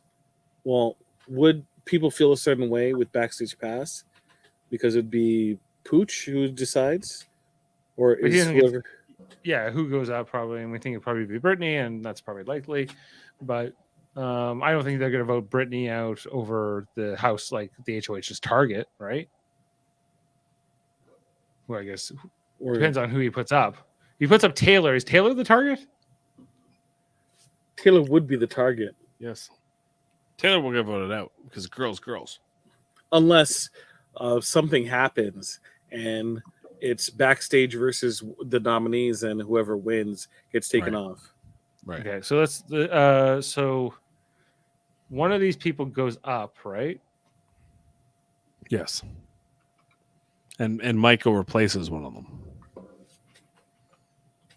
well, would people feel a certain way with Backstage Pass? Because it'd be Pooch who decides? Or But he is doesn't get- whoever... Yeah, who goes up probably, and we think it'd probably be Brittany, and that's probably likely. But I don't think they're going to vote Brittany out over the house like the HOH's target, right? Well, I guess Or depends on who he puts up. He puts up Taylor. Is Taylor the target? Taylor would be the target. Yes. Taylor will get voted out because girls. Unless something happens and it's Backstage versus the nominees and whoever wins gets taken off. Right. Okay, so that's so one of these people goes up, right? Yes. And Michael replaces one of them.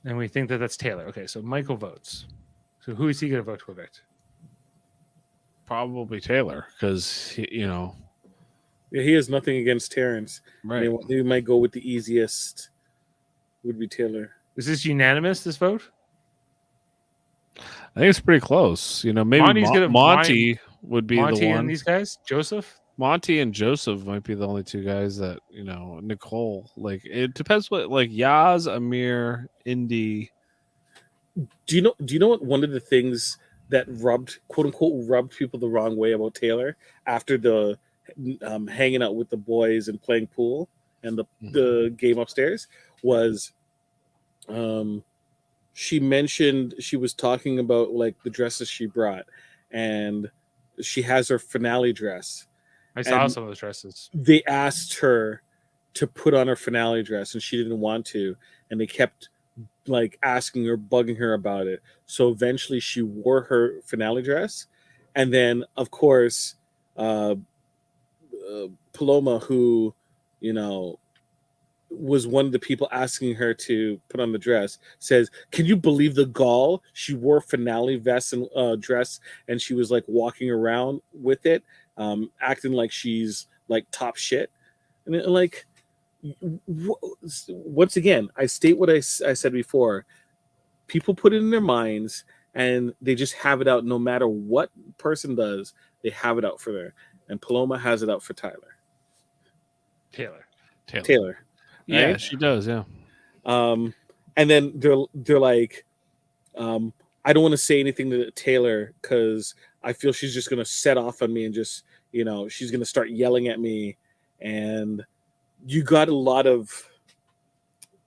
And we think that that's Taylor. Okay, so Michael votes. So who is he going to vote to evict? Probably Taylor because Yeah, he has nothing against Terrence. right. They might go with the easiest. Would be Taylor. Is this unanimous? This vote? I think it's pretty close. Maybe Monty's gonna- Monty would be Monty the one. and these guys? Joseph? Monty and Joseph might be the only two guys that Nicole. Like it depends what Yaz, Amir, Indy. Do you know what one of the things that quote unquote rubbed people the wrong way about Taylor after the hanging out with the boys and playing pool and the game upstairs was she mentioned she was talking about like the dresses she brought and she has her finale dress. I saw And some of those dresses. They asked her to put on her finale dress and she didn't want to, and they kept like asking her, bugging her about it. So eventually she wore her finale dress, and then of course Paloma, who was one of the people asking her to put on the dress, says, "Can you believe the gall? She wore finale vest and dress, and she was like walking around with it, acting like she's like top shit." And once again, I state what I said before. People put it in their minds, and they just have it out no matter what person does. They have it out for there, and Paloma has it out for Taylor. Yeah, right? she does. Yeah. And then they're like, I don't want to say anything to Taylor because I feel she's just gonna set off on me and just, she's gonna start yelling at me. And you got a lot of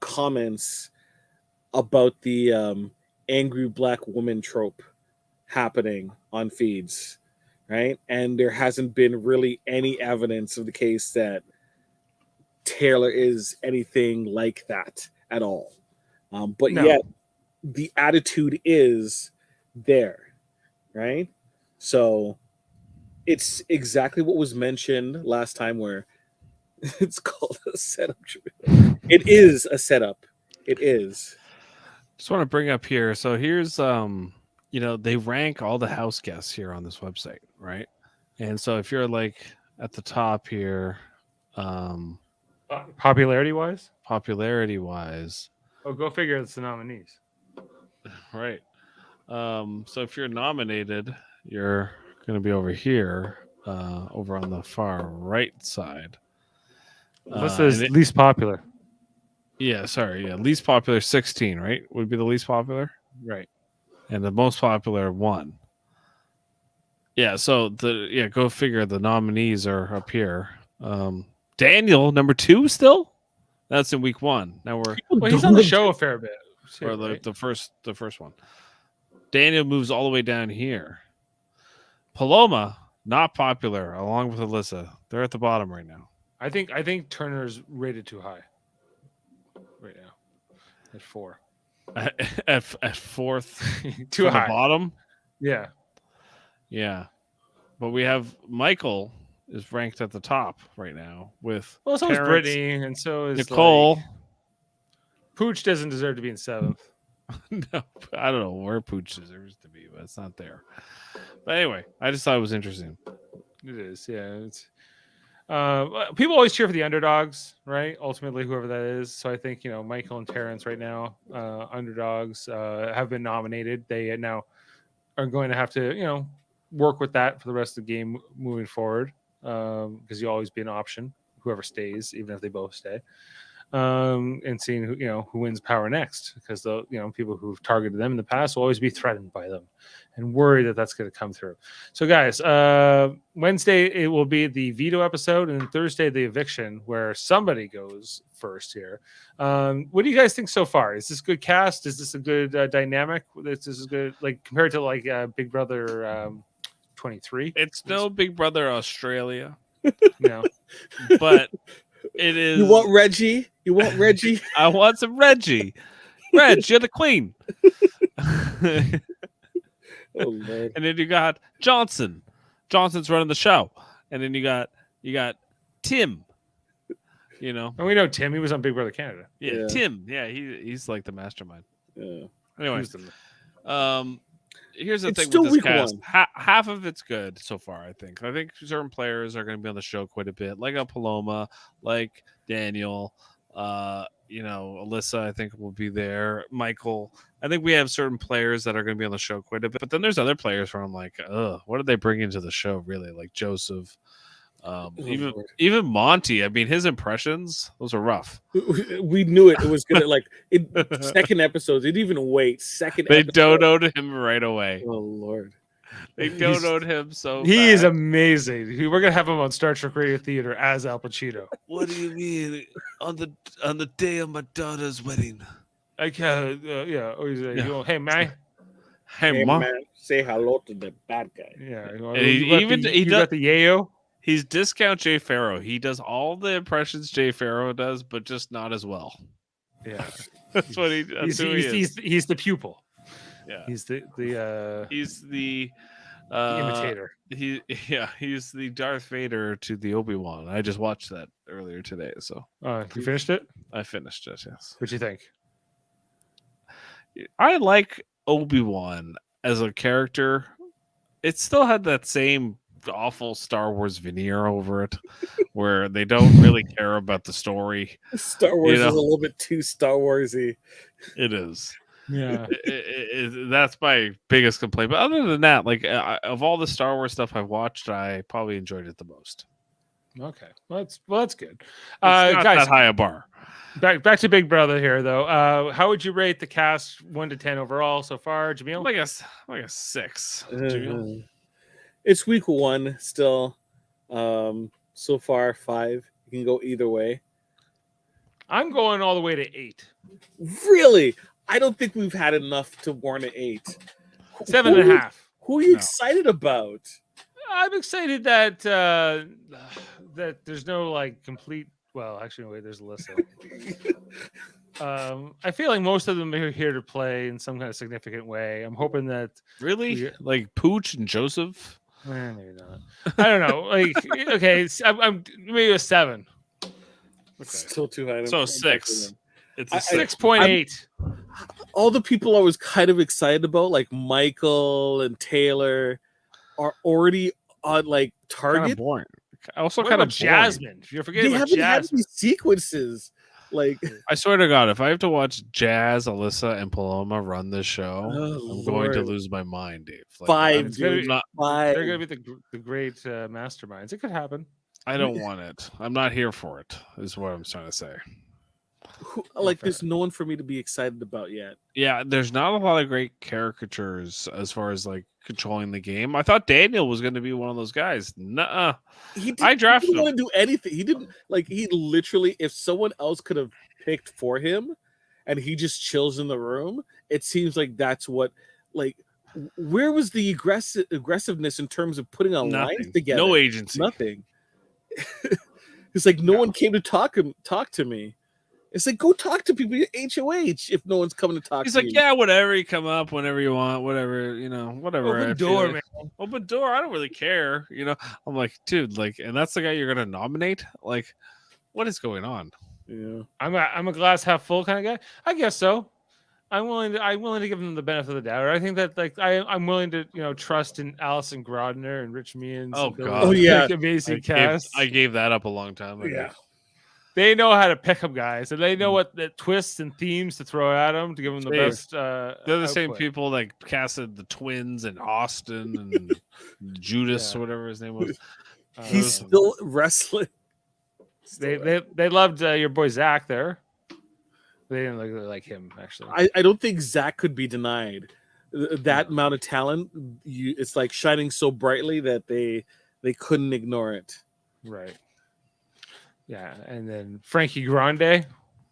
comments about the angry black woman trope happening on feeds, right? And there hasn't been really any evidence of the case that Taylor is anything like that at all. But No. yet the attitude is there, right? So it's exactly what was mentioned last time, where it's called a setup. It is a setup. It is. Just want to bring up here. So here's they rank all the house guests here on this website, right? And so if you're like at the top here, Popularity wise? oh, go figure. It's the nominees. right. So if you're nominated, you're going to be over here, over on the far right side. What's the least popular? Yeah, sorry. Yeah, least popular 16, right? Would be the least popular, Right. and the most popular 1. Yeah. So go figure. The nominees are up here. Daniel, number 2, still. That's in week 1. Now Well, he's on the show a fair bit. or right? the first one. Daniel moves all the way down here. Paloma, not popular, along with Alyssa. They're at the bottom right now. I think Turner's rated too high right now at 4. At fourth, Too from high. the bottom. Yeah. Yeah, but we have Michael is ranked at the top right now with Well, so is Terrence, Brittany, and so is Nicole. Pooch doesn't deserve to be in 7th. No, I don't know where Pooch deserves to be, but it's not there. But anyway, I just thought it was interesting. It is, yeah. It's people always cheer for the underdogs, right? Ultimately, whoever that is. So I think Michael and Terrence right now, underdogs, have been nominated. They now are going to have to work with that for the rest of the game moving forward, because you always be an option, whoever stays, even if they both stay. And seeing who wins power next, because the people who've targeted them in the past will always be threatened by them and worry that that's going to come through. So guys, Wednesday it will be the veto episode, and then Thursday the eviction, where somebody goes first here. What do you guys think so far? Is this good cast? Is this a good dynamic? This is good, like compared to like Big Brother 23. It's no Big Brother Australia, No. but it is. You want Reggie? I want some Reggie. Reg, you're the queen. Oh, Lord. And then you got Johnson. Johnson's running the show. And then you got Tim. And we know Tim. He was on Big Brother Canada. Yeah. Tim. Yeah, he's like the mastermind. Yeah. Anyway, here's the It's thing still with this week cast. 1. Half of it's good so far, I think. I think certain players are going to be on the show quite a bit, like a Paloma, like Daniel, Alyssa, I think will be there. Michael. I think we have certain players that are going to be on the show quite a bit, but then there's other players where I'm like, what did they bring into the show, really? Like Joseph, even Monty. I mean, his impressions, those are rough. We knew it was gonna second episodes. They didn't even wait. They donoed him right away. Oh Lord. They donoed him so He bad. is amazing. We're gonna have him on Star Trek Radio Theater as Al Pacino. What do you mean on the day of my daughter's wedding? Oh, he's like, Yeah. hey man. Hey, Mom. man, say hello to the bad guy. Yeah. And he got the yayo. He's discount Jay Farrow. He does all the impressions Jay Farrow does, but just not as well. Yeah. That's what he. That's who he is. He's the pupil. Yeah. He's the He's the imitator. He's the Darth Vader to the Obi-Wan. I just watched that earlier today, so You finished it? I finished it. Yes. What'd you think? I like Obi-Wan as a character. It still had that same awful Star Wars veneer over it, where they don't really care about the story. Star Wars is a little bit too Star Warsy. It is. Yeah. That's my biggest complaint. But other than that, like of all the Star Wars stuff I've watched, I probably enjoyed it the most. Okay. That's good. It's not Guys, that high a bar. back to Big Brother here though. How would you rate the cast 1 to 10 overall so far, Jaemeel? Like a 6. It's week 1 still. So far 5. You can go either way. I'm going all the way to 8. Really? I don't think we've had enough to warrant an 8. 7.5. Who are you No. excited about? I'm excited that that there's no like complete. Well, actually, wait. There's Alyssa. I feel like most of them are here to play in some kind of significant way. I'm hoping that Really? Yeah. Like Pooch and Joseph? maybe not. I don't know. Like, okay, I'm maybe a 7. Still too high. So 6. It's a 6.8. All the people I was kind of excited about, like Michael and Taylor, are already on like Kind target. of boring. Also, What kind of about Jasmine? You're They forgetting about haven't had Jasmine. these sequences. Like, I swear to God, if I have to watch Jazz, Alyssa, and Paloma run this show, Oh, I'm going to Lord. lose my mind, Dave. Like, 5, It's gonna dude. be- not, 5. They're going to be the great masterminds. It could happen. I don't want it. I'm not here for it. Is what I'm trying to say. Like, fair. there's no one for me to be excited about yet. Yeah, there's not a lot of great caricatures as far as like controlling the game. I thought Daniel was going to be one of those guys. Nuh-uh. I drafted didn't him. want to do anything. He didn't like. He literally, if someone else could have picked for him, and he just chills in the room, it seems like that's what. Like, where was the aggressiveness in terms of putting a line Nothing. together? No agency. Nothing. It's like no one came to talk to me. It's like, go talk to people at HOH if no one's coming to talk He's to like, you. yeah, whatever. You come up whenever you want, whatever, whatever. I Open feel door, like. man. Open door. I don't really care. I'm like, dude, like, and that's the guy you're gonna nominate? Like, what is going on? Yeah. I'm a glass half full kind of guy. I guess so. I'm willing to give them the benefit of the doubt. I think that like I'm willing to trust in Alison Grodner and Rich Means. Oh, and Billy God. Oh, to yeah. make amazing cast. I gave that up a long time ago. Yeah. They know how to pick them guys, and they know what the twists and themes to throw at them to give them the They're- best. They're the same output. people that casted the twins and Austin and Judas, Yeah. or whatever his name was. He's Um, still wrestling. They loved your boy Zach there. They didn't really like him actually. I don't think Zach could be denied. That amount of talent, it's like shining so brightly that they couldn't ignore it. Right. Yeah, and then Frankie Grande,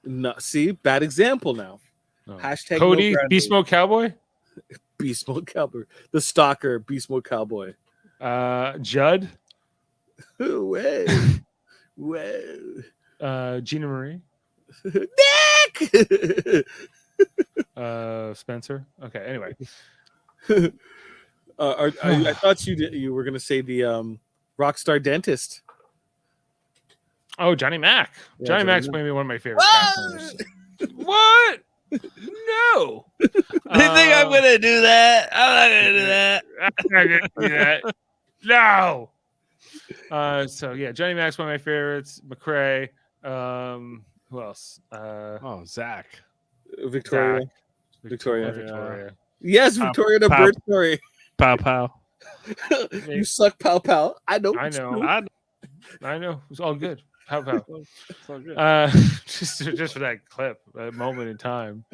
No, see, bad example now. no. Hashtag Cody, no Grande. Beast Mode Cowboy, Beast Mode Cowboy, the stalker, Beast Mode Cowboy. Judd, Whoa, whoa, Gina Marie, Nick. Spencer. Okay, anyway. I thought you were gonna say the Rockstar Dentist. Oh, Johnny Mac. Yeah, Johnny Johnny Mac's Mac. maybe one of my favorite cast members. What? No. They think I'm gonna do that. I'm not gonna do that. I'm not gonna do that. No. So yeah, Johnny Mac's one of my favorites. McCrae. Who else? Oh, Zach. Victoria. Zach. Victoria. Victoria. Yes, Victoria the Pow. bird story. Pow pow. You suck, pow pow. I know. I it's know. true. I know. It's all good. Pow pow. It's all good. Just for that clip, that moment in time.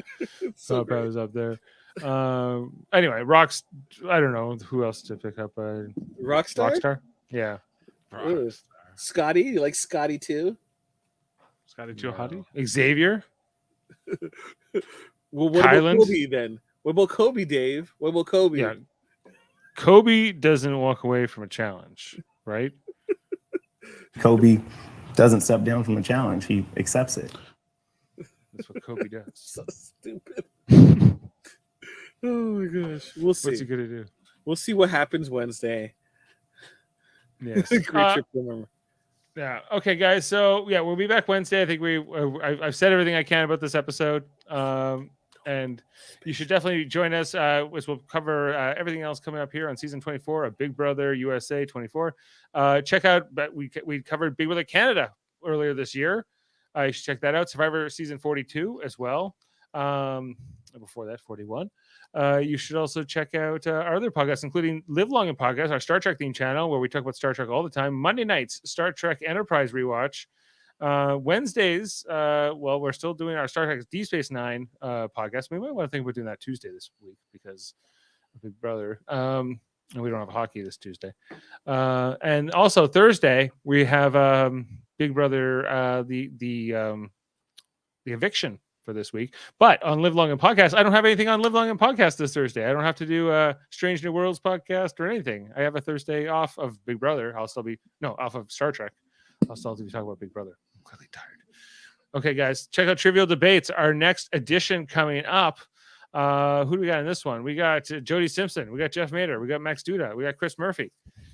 It's so Pow pow great. is up there. Anyway, Rocks. I don't know who else to pick up. Rockstar. Rockstar. Yeah. Ooh. Scotty, you like Scotty too? Scotty Joe Huddy. Xavier. Well, what about Kylan? Kobe then? What about Kobe, Dave? What about Kobe? Yeah. Kobe doesn't walk away from a challenge, right? Kobe doesn't step down from the challenge. He accepts it. That's what Kobe does. So stupid. Oh my gosh. We'll see. What's he gonna do? We'll see what happens Wednesday. Yes. Great trip, remember. Yeah. Okay, guys. So yeah, we'll be back Wednesday. I think I've said everything I can about this episode, and you should definitely join us as we'll cover everything else coming up here on season 24 of Big Brother USA 24. Check out, but we covered Big Brother Canada earlier this year. You should check that out. Survivor season 42 as well. Before that, 41. You should also check out our other podcasts, including Live Long and Podcast, our Star Trek themed channel, where we talk about Star Trek all the time. Monday nights, Star Trek Enterprise rewatch. Wednesdays, well, we're still doing our Star Trek Deep Space Nine podcast. We might want to think about doing that Tuesday this week because of Big Brother. And we don't have hockey this Tuesday. And also Thursday, we have Big Brother, the eviction for this week. But on Live Long and Podcast, I don't have anything on Live Long and Podcast this Thursday. I don't have to do Strange New Worlds podcast or anything. I have a Thursday off of Big Brother. I'll still be off of Star Trek. I'll still be talking about Big Brother. I'm clearly tired. Okay, guys, check out Trivial Debates. Our next edition coming up. Who do we got in this one? We got Jody Simpson. We got Jeff Mader. We got Max Duda. We got Chris Murphy.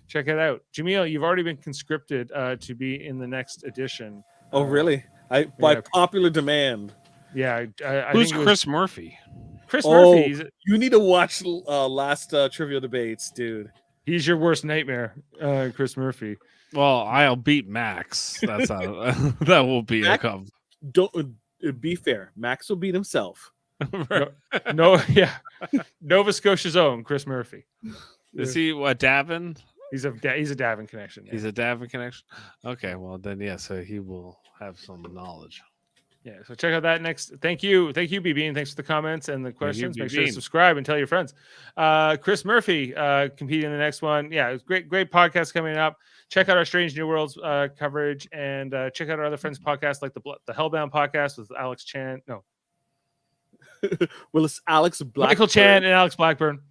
Check it out. Jameel, you've already been conscripted to be in the next edition. Oh, really? By popular demand. Yeah. I Who's think Chris Murphy? Chris Murphy. You need to watch last Trivial Debates, dude. He's your worst nightmare, Chris Murphy. Well, I'll beat Max. That's how that will be a come. Don't be fair. Max will beat himself. No, Nova Scotia's own Chris Murphy. Is he what, Davin? He's a Davin connection. Yeah. He's a Davin connection. Okay, well then, so he will have some knowledge. Yeah, so check out that next. Thank you, BB, and thanks for the comments and the questions. Make sure to subscribe and tell your friends. Chris Murphy competing in the next one. Yeah, it's great podcast coming up. Check out our Strange New Worlds coverage and check out our other friends' podcasts like the Hellbound podcast with Alex Chan. No, well, it's Alex Blackburn. Michael Chan and Alex Blackburn.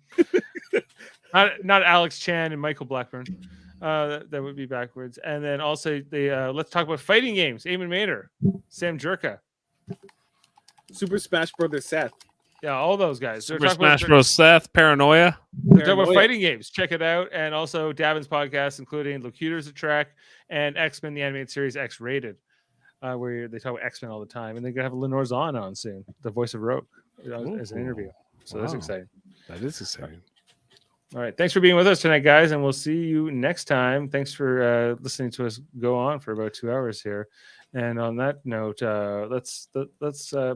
not Alex Chan and Michael Blackburn. That would be backwards. And then also the Let's Talk About Fighting Games. Eamon Mader, Sam Jerka, Super Smash Brothers Seth. Yeah, all those guys. Super Smash Bros. Seth, Paranoia. They're talking about fighting games. Check it out. And also Davin's podcast, including Locutors of Trek and X-Men, the animated series X-Rated, where they talk about X-Men all the time. And they're going to have Lenore Zahn on soon, the voice of Rogue, as an interview. So that's exciting. That is exciting. All right. Thanks for being with us tonight, guys. And we'll see you next time. Thanks for listening to us go on for about 2 hours here. And on that note, let's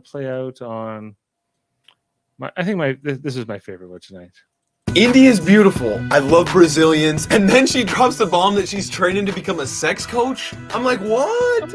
play out on this is my favorite one tonight. Indy is beautiful. I love Brazilians. And then she drops the bomb that she's training to become a sex coach. I'm like, what?